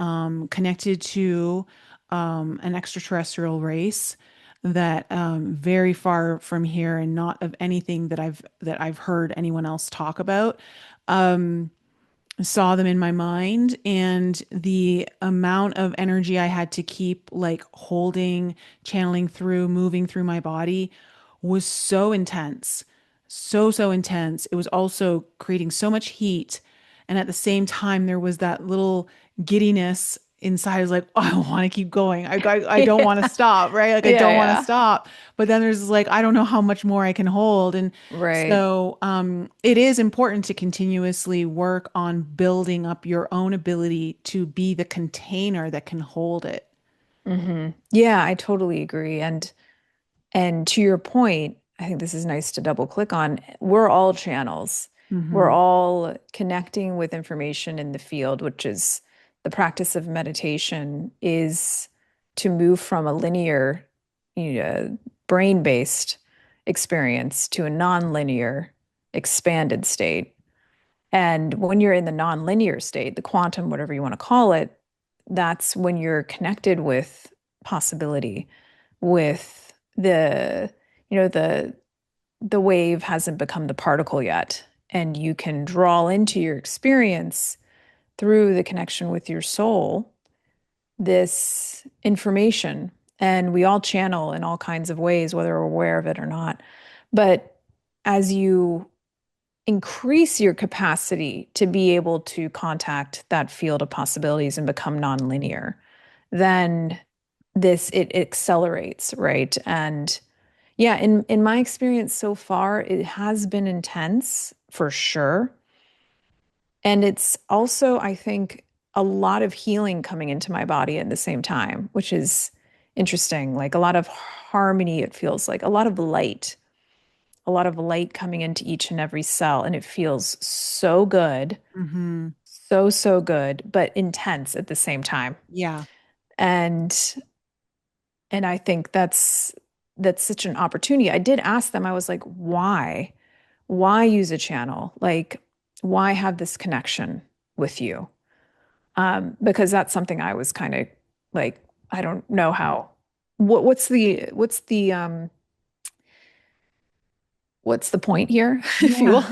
connected to an extraterrestrial race that very far from here and not of anything that I've heard anyone else talk about. Um, saw them in my mind, and the amount of energy I had to keep like holding, channeling through, moving through my body was so intense. So intense. It was also creating so much heat. And at the same time, there was that little giddiness inside. I was like, oh, I want to keep going. I don't want to Yeah. stop, right? Like, I Yeah, don't want to yeah. stop. But then there's like, I don't know how much more I can hold. And Right. so it is important to continuously work on building up your own ability to be the container that can hold it. Yeah, I totally agree. And to your point, I think this is nice to double click on. We're all channels. We're Hmm. all connecting with information in the field, which is the practice of meditation is to move from a linear, brain-based experience to a non-linear expanded state. And when you're in the non-linear state, the quantum, whatever you want to call it, that's when you're connected with possibility, with the wave hasn't become the particle yet. And you can draw into your experience through the connection with your soul this information. And we all channel in all kinds of ways, whether we're aware of it or not. But as you increase your capacity to be able to contact that field of possibilities and become nonlinear, then it accelerates, right? And yeah, in my experience so far, it has been intense for sure. And it's also, I think, a lot of healing coming into my body at the same time, which is interesting. Like a lot of harmony, it feels like a lot of light coming into each and every cell. And it feels so good, Hmm. so good, but intense at the same time. Yeah. And I think that's such an opportunity. I did ask them, I was like, why? Why use a channel? Like, why have this connection with you? Because that's something I was kind of like, I don't know how. What's the point here, if you Yeah. will?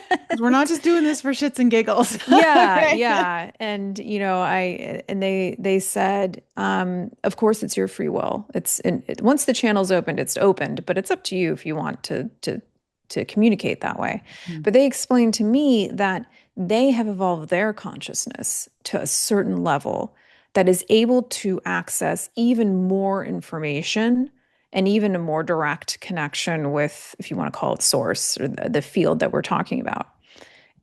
Because we're not just doing this for shits and giggles. Yeah, Right. yeah. And they said, of course it's your free will. Once the channel's opened, it's opened, but it's up to you if you want to communicate that way. Mhm. But they explained to me that they have evolved their consciousness to a certain level that is able to access even more information and even a more direct connection with, if you want to call it source or the field that we're talking about.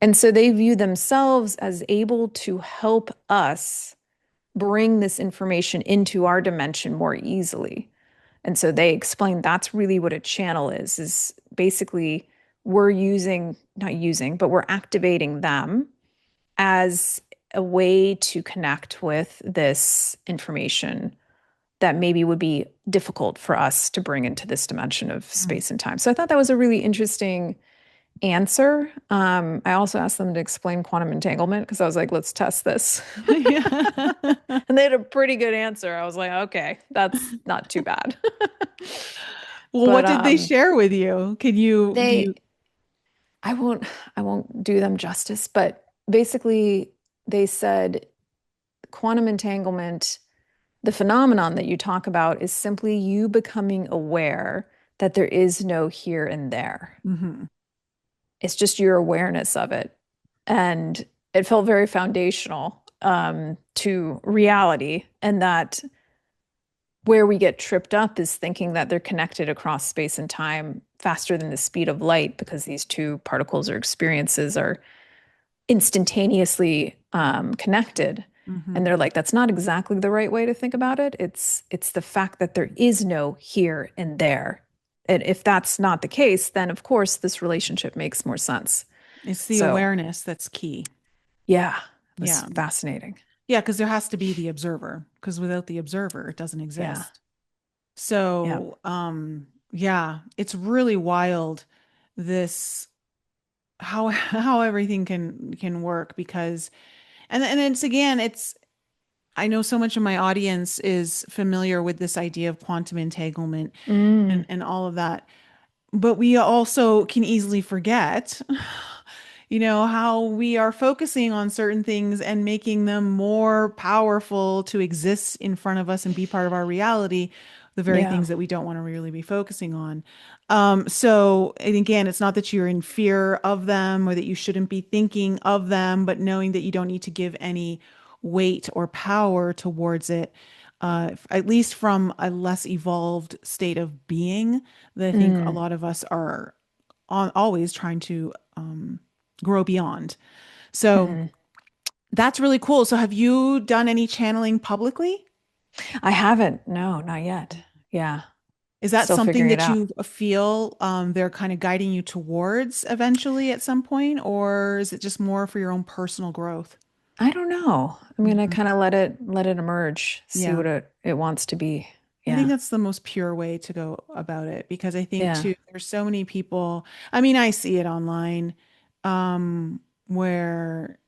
And so they view themselves as able to help us bring this information into our dimension more easily. And so they explain that's really what a channel is basically we're using, not using, but we're activating them as a way to connect with this information that maybe would be difficult for us to bring into this dimension of Mm. space and time. So I thought that was a really interesting answer. I also asked them to explain quantum entanglement because I was like, let's test this. Yeah. And they had a pretty good answer. I was like, okay, that's not too bad. Well, But what did they share with you? Can you do they you I won't do them justice, but basically they said quantum entanglement, the phenomenon that you talk about is simply you becoming aware that there is no here and there. Mhm. It's just your awareness of it. And it felt very foundational to reality, and that where we get tripped up is thinking that they're connected across space and time faster than the speed of light because these two particles or experiences are instantaneously connected. And Mhm. they're like, that's not exactly the right way to think about it. It's the fact that there is no here and there. And if that's not the case, then of course this relationship makes more sense. It's the So awareness that's key. yeah, it was Yeah. fascinating. Yeah, because there has to be the observer, because without the observer, it doesn't Yeah. exist. Yeah. So, yeah, it's really wild this how how everything can work because and it's again, it's I know so much of my audience is familiar with this idea of quantum entanglement Mm, and all of that. But we also can easily forget, how we are focusing on certain things and making them more powerful to exist in front of us and be part of our reality, the very yeah. things that we don't want to really be focusing on. So, and again, it's not that you're in fear of them or that you shouldn't be thinking of them, but knowing that you don't need to give any weight or power towards it, at least from a less evolved state of being that I think a Mm, lot of us are always trying to grow beyond. So mhm. that's really cool. So have you done any channeling publicly? I haven't. No, not yet. Yeah. Is that Still something figuring it that out. you feel they're kind of guiding you towards eventually at some point, or is it just more for your own personal growth? I don't know. I'm gonna Mhm. kind of let it emerge, see Yeah. what it wants to be. I think Yeah. that's the most pure way to go about it because I think Yeah. too, there's so many people. I mean, I see it online, where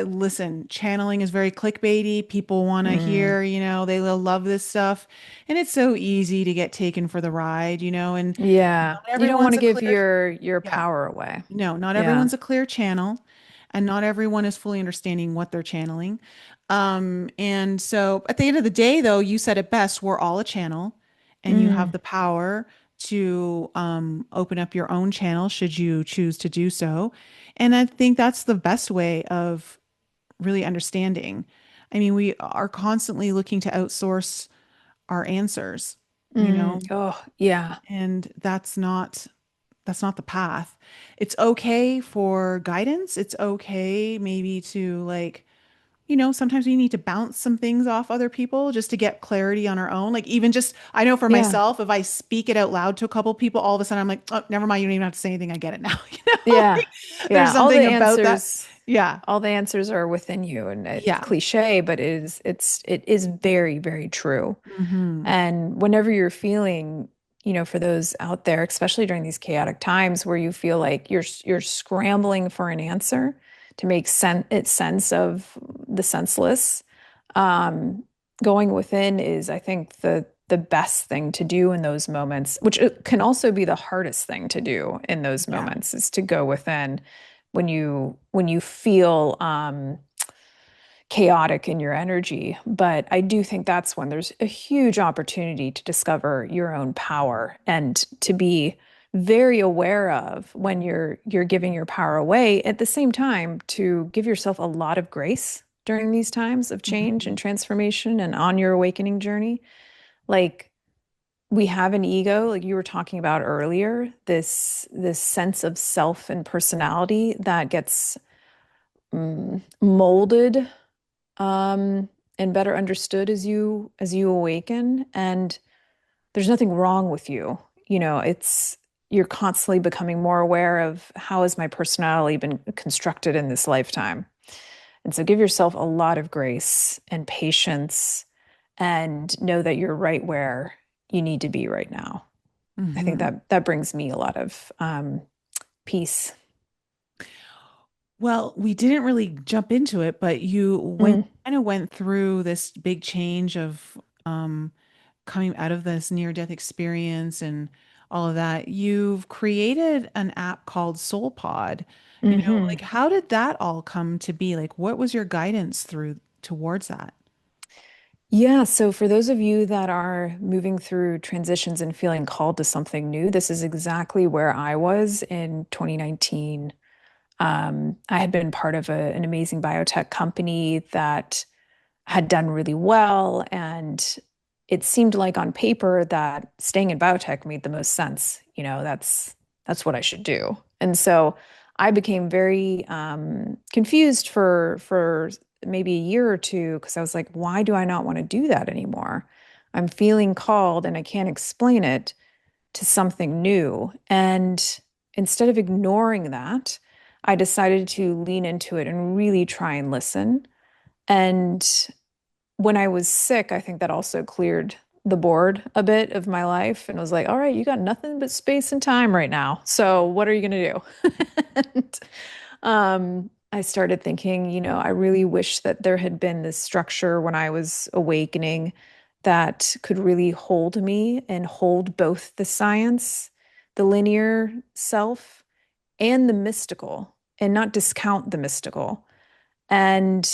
listen, channeling is very clickbaity. People want to Mm, hear, they will love this stuff. And it's so easy to get taken for the ride, and yeah. not You don't want everyone's to a give clear, your yeah, power away. no, not Yeah. everyone's a clear channel, and not everyone is fully understanding what they're channeling. And so at the end of the day, though, you said it best, we're all a channel, and you have Mm, the power to open up your own channel should you choose to do so. And I think that's the best way of really understanding. I mean, we are constantly looking to outsource our answers, mm. Oh, yeah. and that's not the path. It's okay for guidance. It's okay maybe to sometimes we need to bounce some things off other people just to get clarity on our own. Like even just I know for Yeah. myself, if I speak it out loud to a couple people, all of a sudden I'm like, oh, never mind, you don't even have to say anything. I get it now. Yeah. There's Yeah. something about that. Yeah. All the answers are within you, and it's Yeah. cliche, but it is very, very true. Hmm. And whenever you're feeling, for those out there, especially during these chaotic times where you feel like you're scrambling for an answer to make sense of the senseless, um, going within is, I think, the best thing to do in those moments, which it can also be the hardest thing to do in those Yeah. moments, is to go within when you feel chaotic in your energy. But I do think that's when there's a huge opportunity to discover your own power and to be very aware of when you're giving your power away, at the same time to give yourself a lot of grace during these times of change Hmm. and transformation and on your awakening journey. Like, we have an ego, like you were talking about earlier, this sense of self and personality that gets molded, and better understood as you awaken. And there's nothing wrong with you. It's you're constantly becoming more aware of how has my personality been constructed in this lifetime. And so give yourself a lot of grace and patience and know that you're right where you need to be right now. I think Hmm. that brings me a lot of peace. Well, we didn't really jump into it, but when you Mm, kind of went through this big change of um, coming out of this near-death experience and all of that, you've created an app called SoulPod. hmm. Like how did that all come to be? Like, what was your guidance through towards that? Yeah, so for those of you that are moving through transitions and feeling called to something new, this is exactly where I was in 2019. I had been part of an amazing biotech company that had done really well, and it seemed like on paper that staying in biotech made the most sense. That's what I should do. And so I became very confused for maybe a year or two because I was like, why do I not want to do that anymore? I'm feeling called and I can't explain it to something new. And instead of ignoring that, I decided to lean into it and really try and listen. And when I was sick, I think that also cleared the board a bit of my life and was like, all right, you got nothing but space and time right now. So what are you going to do? And, I started thinking, I really wish that there had been this structure when I was awakening that could really hold me and hold both the science, the linear self, and the mystical, and not discount the mystical. And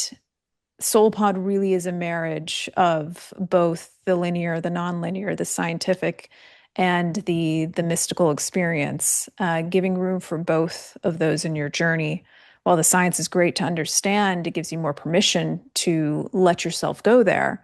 SoulPod really is a marriage of both the linear, the nonlinear, the scientific, and the mystical experience, giving room for both of those in your journey. While the science is great to understand, it gives you more permission to let yourself go there.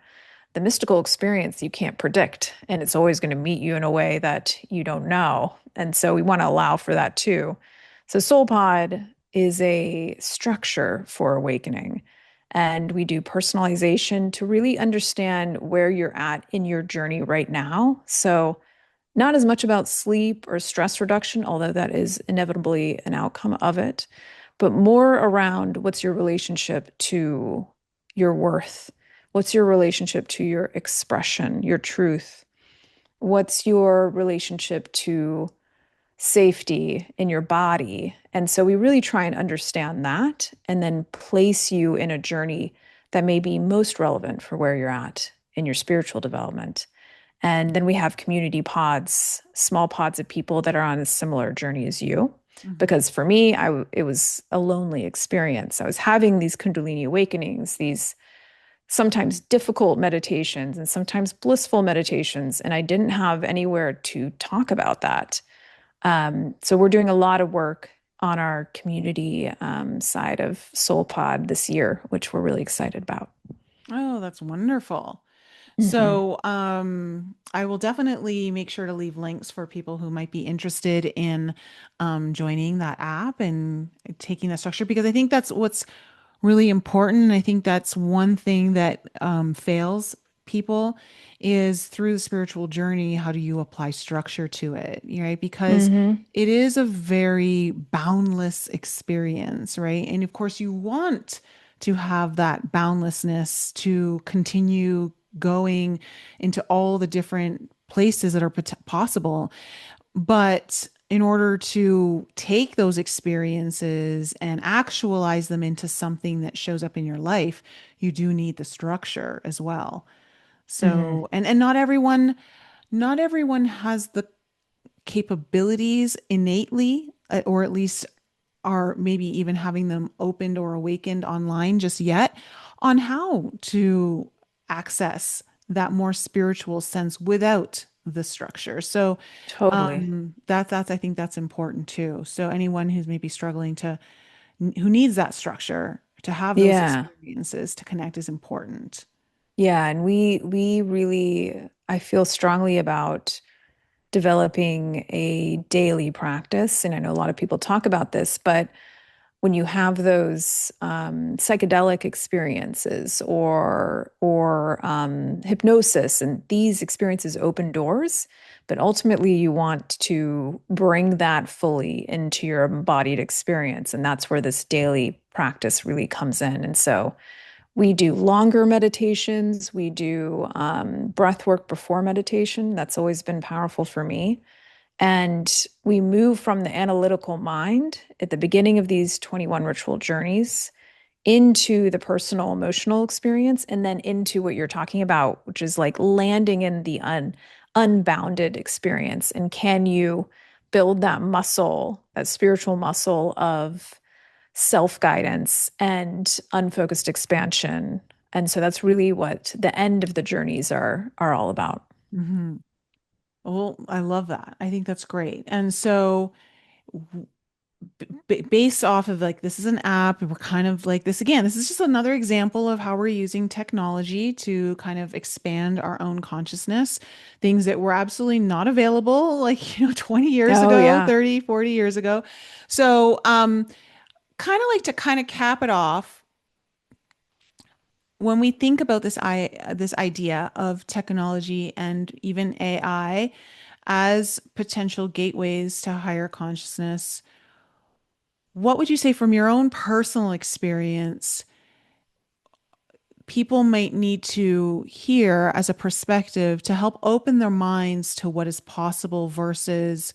The mystical experience you can't predict, and it's always going to meet you in a way that you don't know. And so we want to allow for that too. So SoulPod is a structure for awakening. And we do personalization to really understand where you're at in your journey right now. So, not as much about sleep or stress reduction, although that is inevitably an outcome of it, but more around what's your relationship to your worth? What's your relationship to your expression, your truth? What's your relationship to safety in your body? And so we really try and understand that and then place you in a journey that may be most relevant for where you're at in your spiritual development. And then we have community pods, small pods of people that are on a similar journey as you. Mhm. Because for me, it was a lonely experience. I was having these Kundalini awakenings, these sometimes difficult meditations and sometimes blissful meditations, and I didn't have anywhere to talk about that. So we're doing a lot of work on our community side of SoulPod this year, which we're really excited about. Oh, that's wonderful. Hmm. So, I will definitely make sure to leave links for people who might be interested in joining that app and taking that structure because I think that's what's really important. I think that's one thing that fails people is through the spiritual journey, how do you apply structure to it, right? Because Hmm. it is a very boundless experience, right? And of course, you want to have that boundlessness to continue going into all the different places that are possible. But in order to take those experiences and actualize them into something that shows up in your life, you do need the structure as well. Hmm. So, and not everyone has the capabilities innately, or at least are maybe even having them opened or awakened online just yet on how to access that more spiritual sense without the structure. So Totally. that's I think that's important too. So anyone who's maybe struggling who needs that structure to have those Yeah. experiences to connect is important. Yeah, and we really I feel strongly about developing a daily practice, and I know a lot of people talk about this, but when you have those psychedelic experiences or hypnosis, and these experiences open doors, but ultimately you want to bring that fully into your embodied experience, and that's where this daily practice really comes in. And so we do longer meditations. We do breath work before meditation. That's always been powerful for me. And we move from the analytical mind at the beginning of these 21 ritual journeys into the personal emotional experience, and then into what you're talking about, which is like landing in the unbounded experience. And can you build that muscle, that spiritual muscle of self-guidance and unfocused expansion? And so that's really what the end of the journeys are all about. Hmm. Well, I love that. I think that's great. And so, based off of like, this is an app, and we're kind of like this again, this is just another example of how we're using technology to kind of expand our own consciousness, things that were absolutely not available, like, 20 years Oh, ago, yeah. 30, 40 years ago. So, kind of like to kind of cap it off, when we think about this idea of technology and even AI as potential gateways to higher consciousness, what would you say from your own personal experience people might need to hear as a perspective to help open their minds to what is possible versus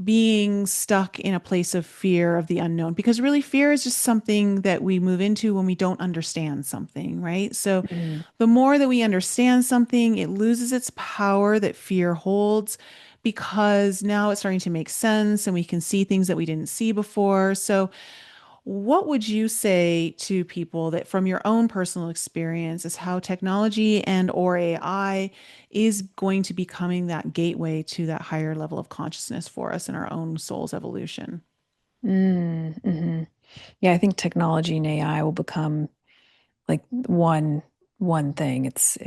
being stuck in a place of fear of the unknown? Because really, fear is just something that we move into when we don't understand something, right? So Mm. the more that we understand something, it loses its power that fear holds, because now it's starting to make sense and we can see things that we didn't see before. So what would you say to people that from your own personal experience is how technology and or AI is going to becoming that gateway to that higher level of consciousness for us in our own soul's evolution? Mm-hmm. Yeah, I think technology and AI will become like one thing. It's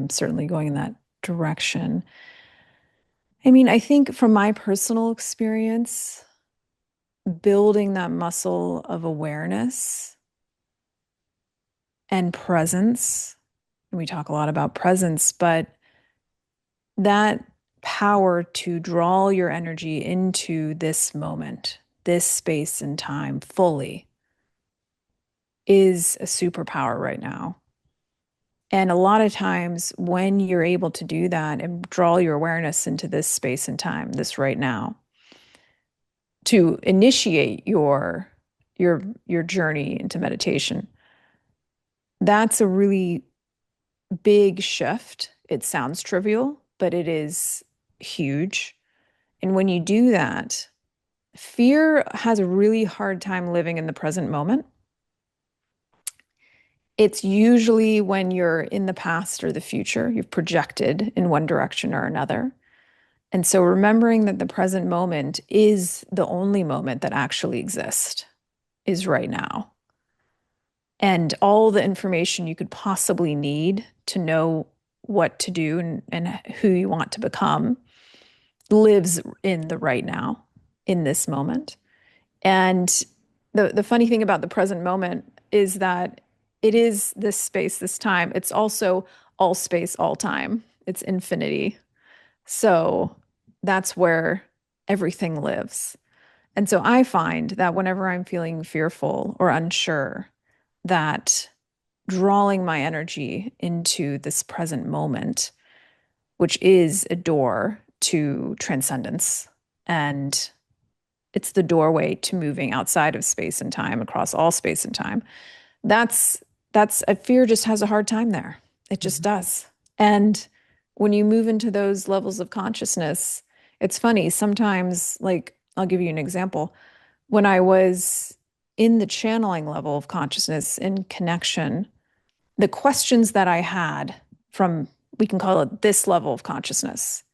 certainly going in that direction. I mean, I think from my personal experience, building that muscle of awareness and presence, and we talk a lot about presence, but that power to draw your energy into this moment, this space and time fully is a superpower right now. And a lot of times when you're able to do that and draw your awareness into this space and time, this right now, to initiate your journey into meditation, that's a really big shift. It sounds trivial, but it is huge. And when you do that, fear has a really hard time living in the present moment. It's usually when you're in the past or the future, you've projected in one direction or another. And so remembering that the present moment is the only moment that actually exists, is right now. And all the information you could possibly need to know what to do and who you want to become lives in the right now, in this moment. And the funny thing about the present moment is that it is this space, this time. It's also all space, all time. It's infinity. So that's where everything lives. And so I find that whenever I'm feeling fearful or unsure, that drawing my energy into this present moment, which is a door to transcendence, and it's the doorway to moving outside of space and time, across all space and time. That's a fear just has a hard time there. It just Mhm. does. And when you move into those levels of consciousness, it's funny. Sometimes, like, I'll give you an example. When I was in the channeling level of consciousness in connection, the questions that I had from, we can call it this level of consciousness,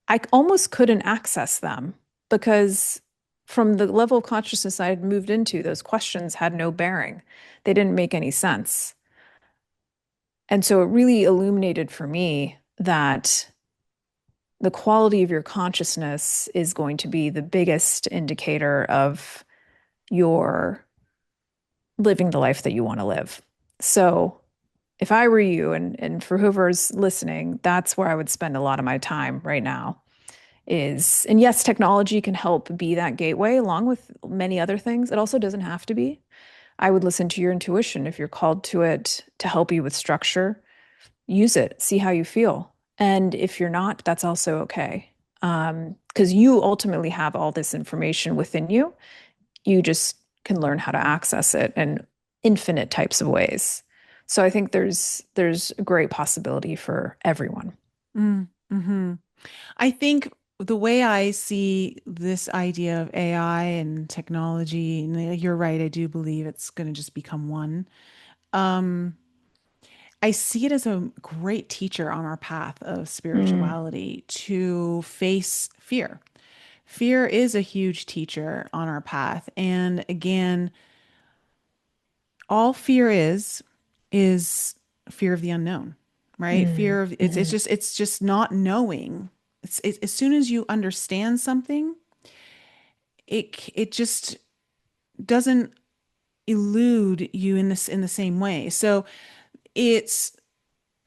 I almost couldn't access them because from the level of consciousness I had moved into, those questions had no bearing. They didn't make any sense. And so it really illuminated for me that the quality of your consciousness is going to be the biggest indicator of you're living the life that you want to live. So if I were you, and for whoever's listening, that's where I would spend a lot of my time right now is, and yes, technology can help be that gateway along with many other things. It also doesn't have to be. I would listen to your intuition if you're called to it to help you with structure. Use it, see how you feel. And if you're not, that's also okay. Because you ultimately have all this information within you. You just can learn how to access it in infinite types of ways. So I think there's a great possibility for everyone. Mm-hmm. I think the way I see this idea of AI and technology, and you're right, I do believe it's going to just become one. Um, I see it as a great teacher on our path of Mm, spirituality to face fear. Fear is a huge teacher on our path. And again, all fear is fear of the unknown, right? mm, Fear of mhm, it's just not knowing. As soon as you understand something, it just doesn't elude you in the same way. So it's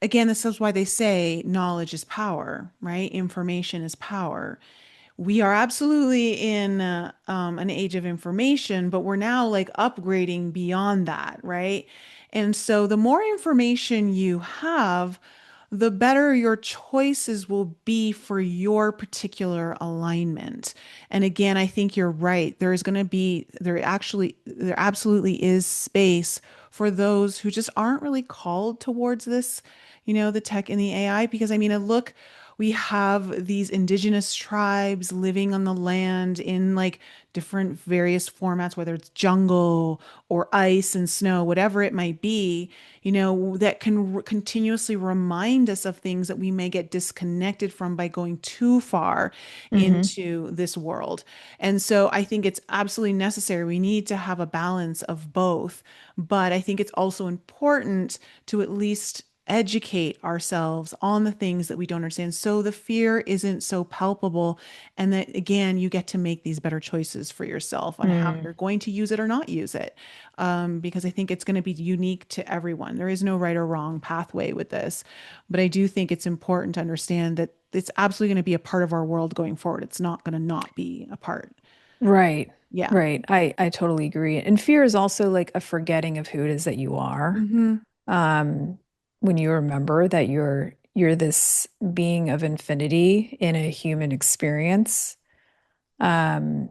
again, this is why they say knowledge is power, right? Information is power. We are absolutely in an age of information, but we're now like upgrading beyond that, right? And so the more information you have, the better your choices will be for your particular alignment. And again, I think you're right. There is going to be, there absolutely is space for those who just aren't really called towards this, the tech and the AI, because I mean, look, we have these indigenous tribes living on the land in like different various formats, whether it's jungle or ice and snow, whatever it might be, that can continuously remind us of things that we may get disconnected from by going too far mhm. into this world. And so I think it's absolutely necessary. We need to have a balance of both. But I think it's also important to at least educate ourselves on the things that we don't understand so the fear isn't so palpable and that again you get to make these better choices for yourself on how Mm. you're going to use it or not use it, because I think it's going to be unique to everyone. There is no right or wrong pathway with this, but I do think it's important to understand that it's absolutely going to be a part of our world going forward. It's not going to not be a part. Right. Yeah. Right. I totally agree. And fear is also like a forgetting of who it is that you are. Hmm. Um, when you remember that you're this being of infinity in a human experience, um,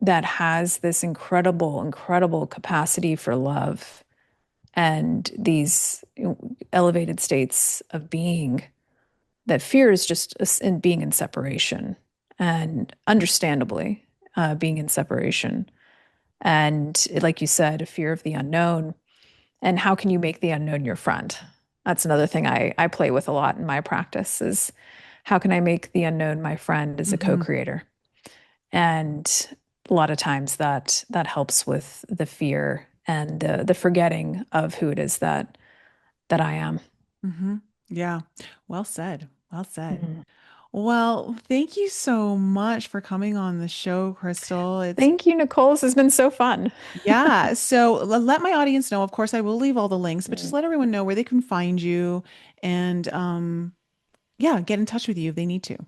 that has this incredible, incredible capacity for love and these elevated states of being, that fear is just in being in separation and understandably being in separation. And like you said, a fear of the unknown. And how can you make the unknown your friend? That's another thing I play with a lot in my practice is how can I make the unknown my friend as a Hmm. co-creator? And a lot of times that helps with the fear and the forgetting of who it is that I am. Hmm. Yeah. Well said. Well said. Mhm. Well, thank you so much for coming on the show, Crystal. It's Thank you, Nicole. This has been so fun. yeah. So let my audience know. Of course, I will leave all the links, but just Mm. let everyone know where they can find you and yeah, get in touch with you if they need to.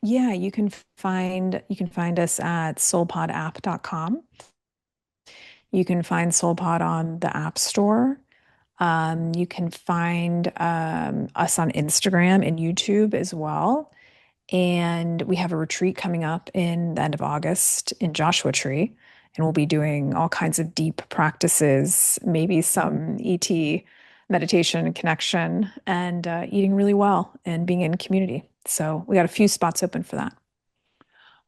Yeah, you can find us at soulpodapp.com. You can find SoulPod on the App Store. You can find us on Instagram and YouTube as well. And we have a retreat coming up in the end of August in Joshua Tree. And we'll be doing all kinds of deep practices, maybe some ET meditation and connection, and eating really well and being in community. So we got a few spots open for that.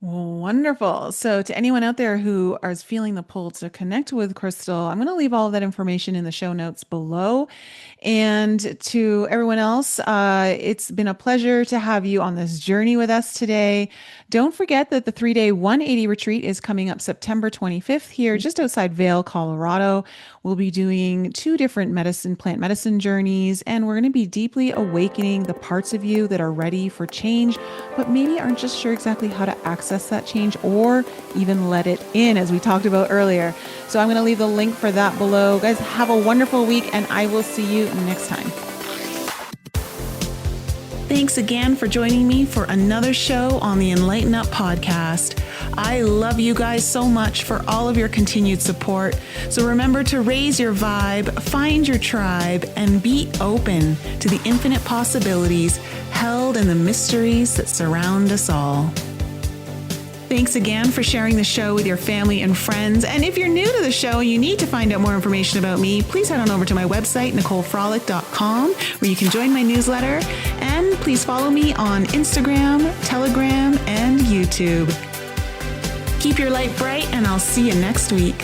Wonderful. So, to anyone out there who is feeling the pull to connect with Crystal, I'm going to leave all of that information in the show notes below. And to everyone else, it's been a pleasure to have you on this journey with us today. Don't forget that the 3-day 180 retreat is coming up September 25th here just outside Vail, Colorado. We'll be doing two different plant medicine journeys, and we're going to be deeply awakening the parts of you that are ready for change, but maybe aren't just sure exactly how to access process that change or even let it in, as we talked about earlier. So I'm going to leave the link for that below. Guys, have a wonderful week, and I will see you next time. Thanks again for joining me for another show on the Enlighten Up podcast. I love you guys so much for all of your continued support. So remember to raise your vibe, find your tribe, and be open to the infinite possibilities held in the mysteries that surround us all. Thanks again for sharing the show with your family and friends. And if you're new to the show and you need to find out more information about me, please head on over to my website, NicoleFrolick.com, where you can join my newsletter. And please follow me on Instagram, Telegram, and YouTube. Keep your light bright, and I'll see you next week.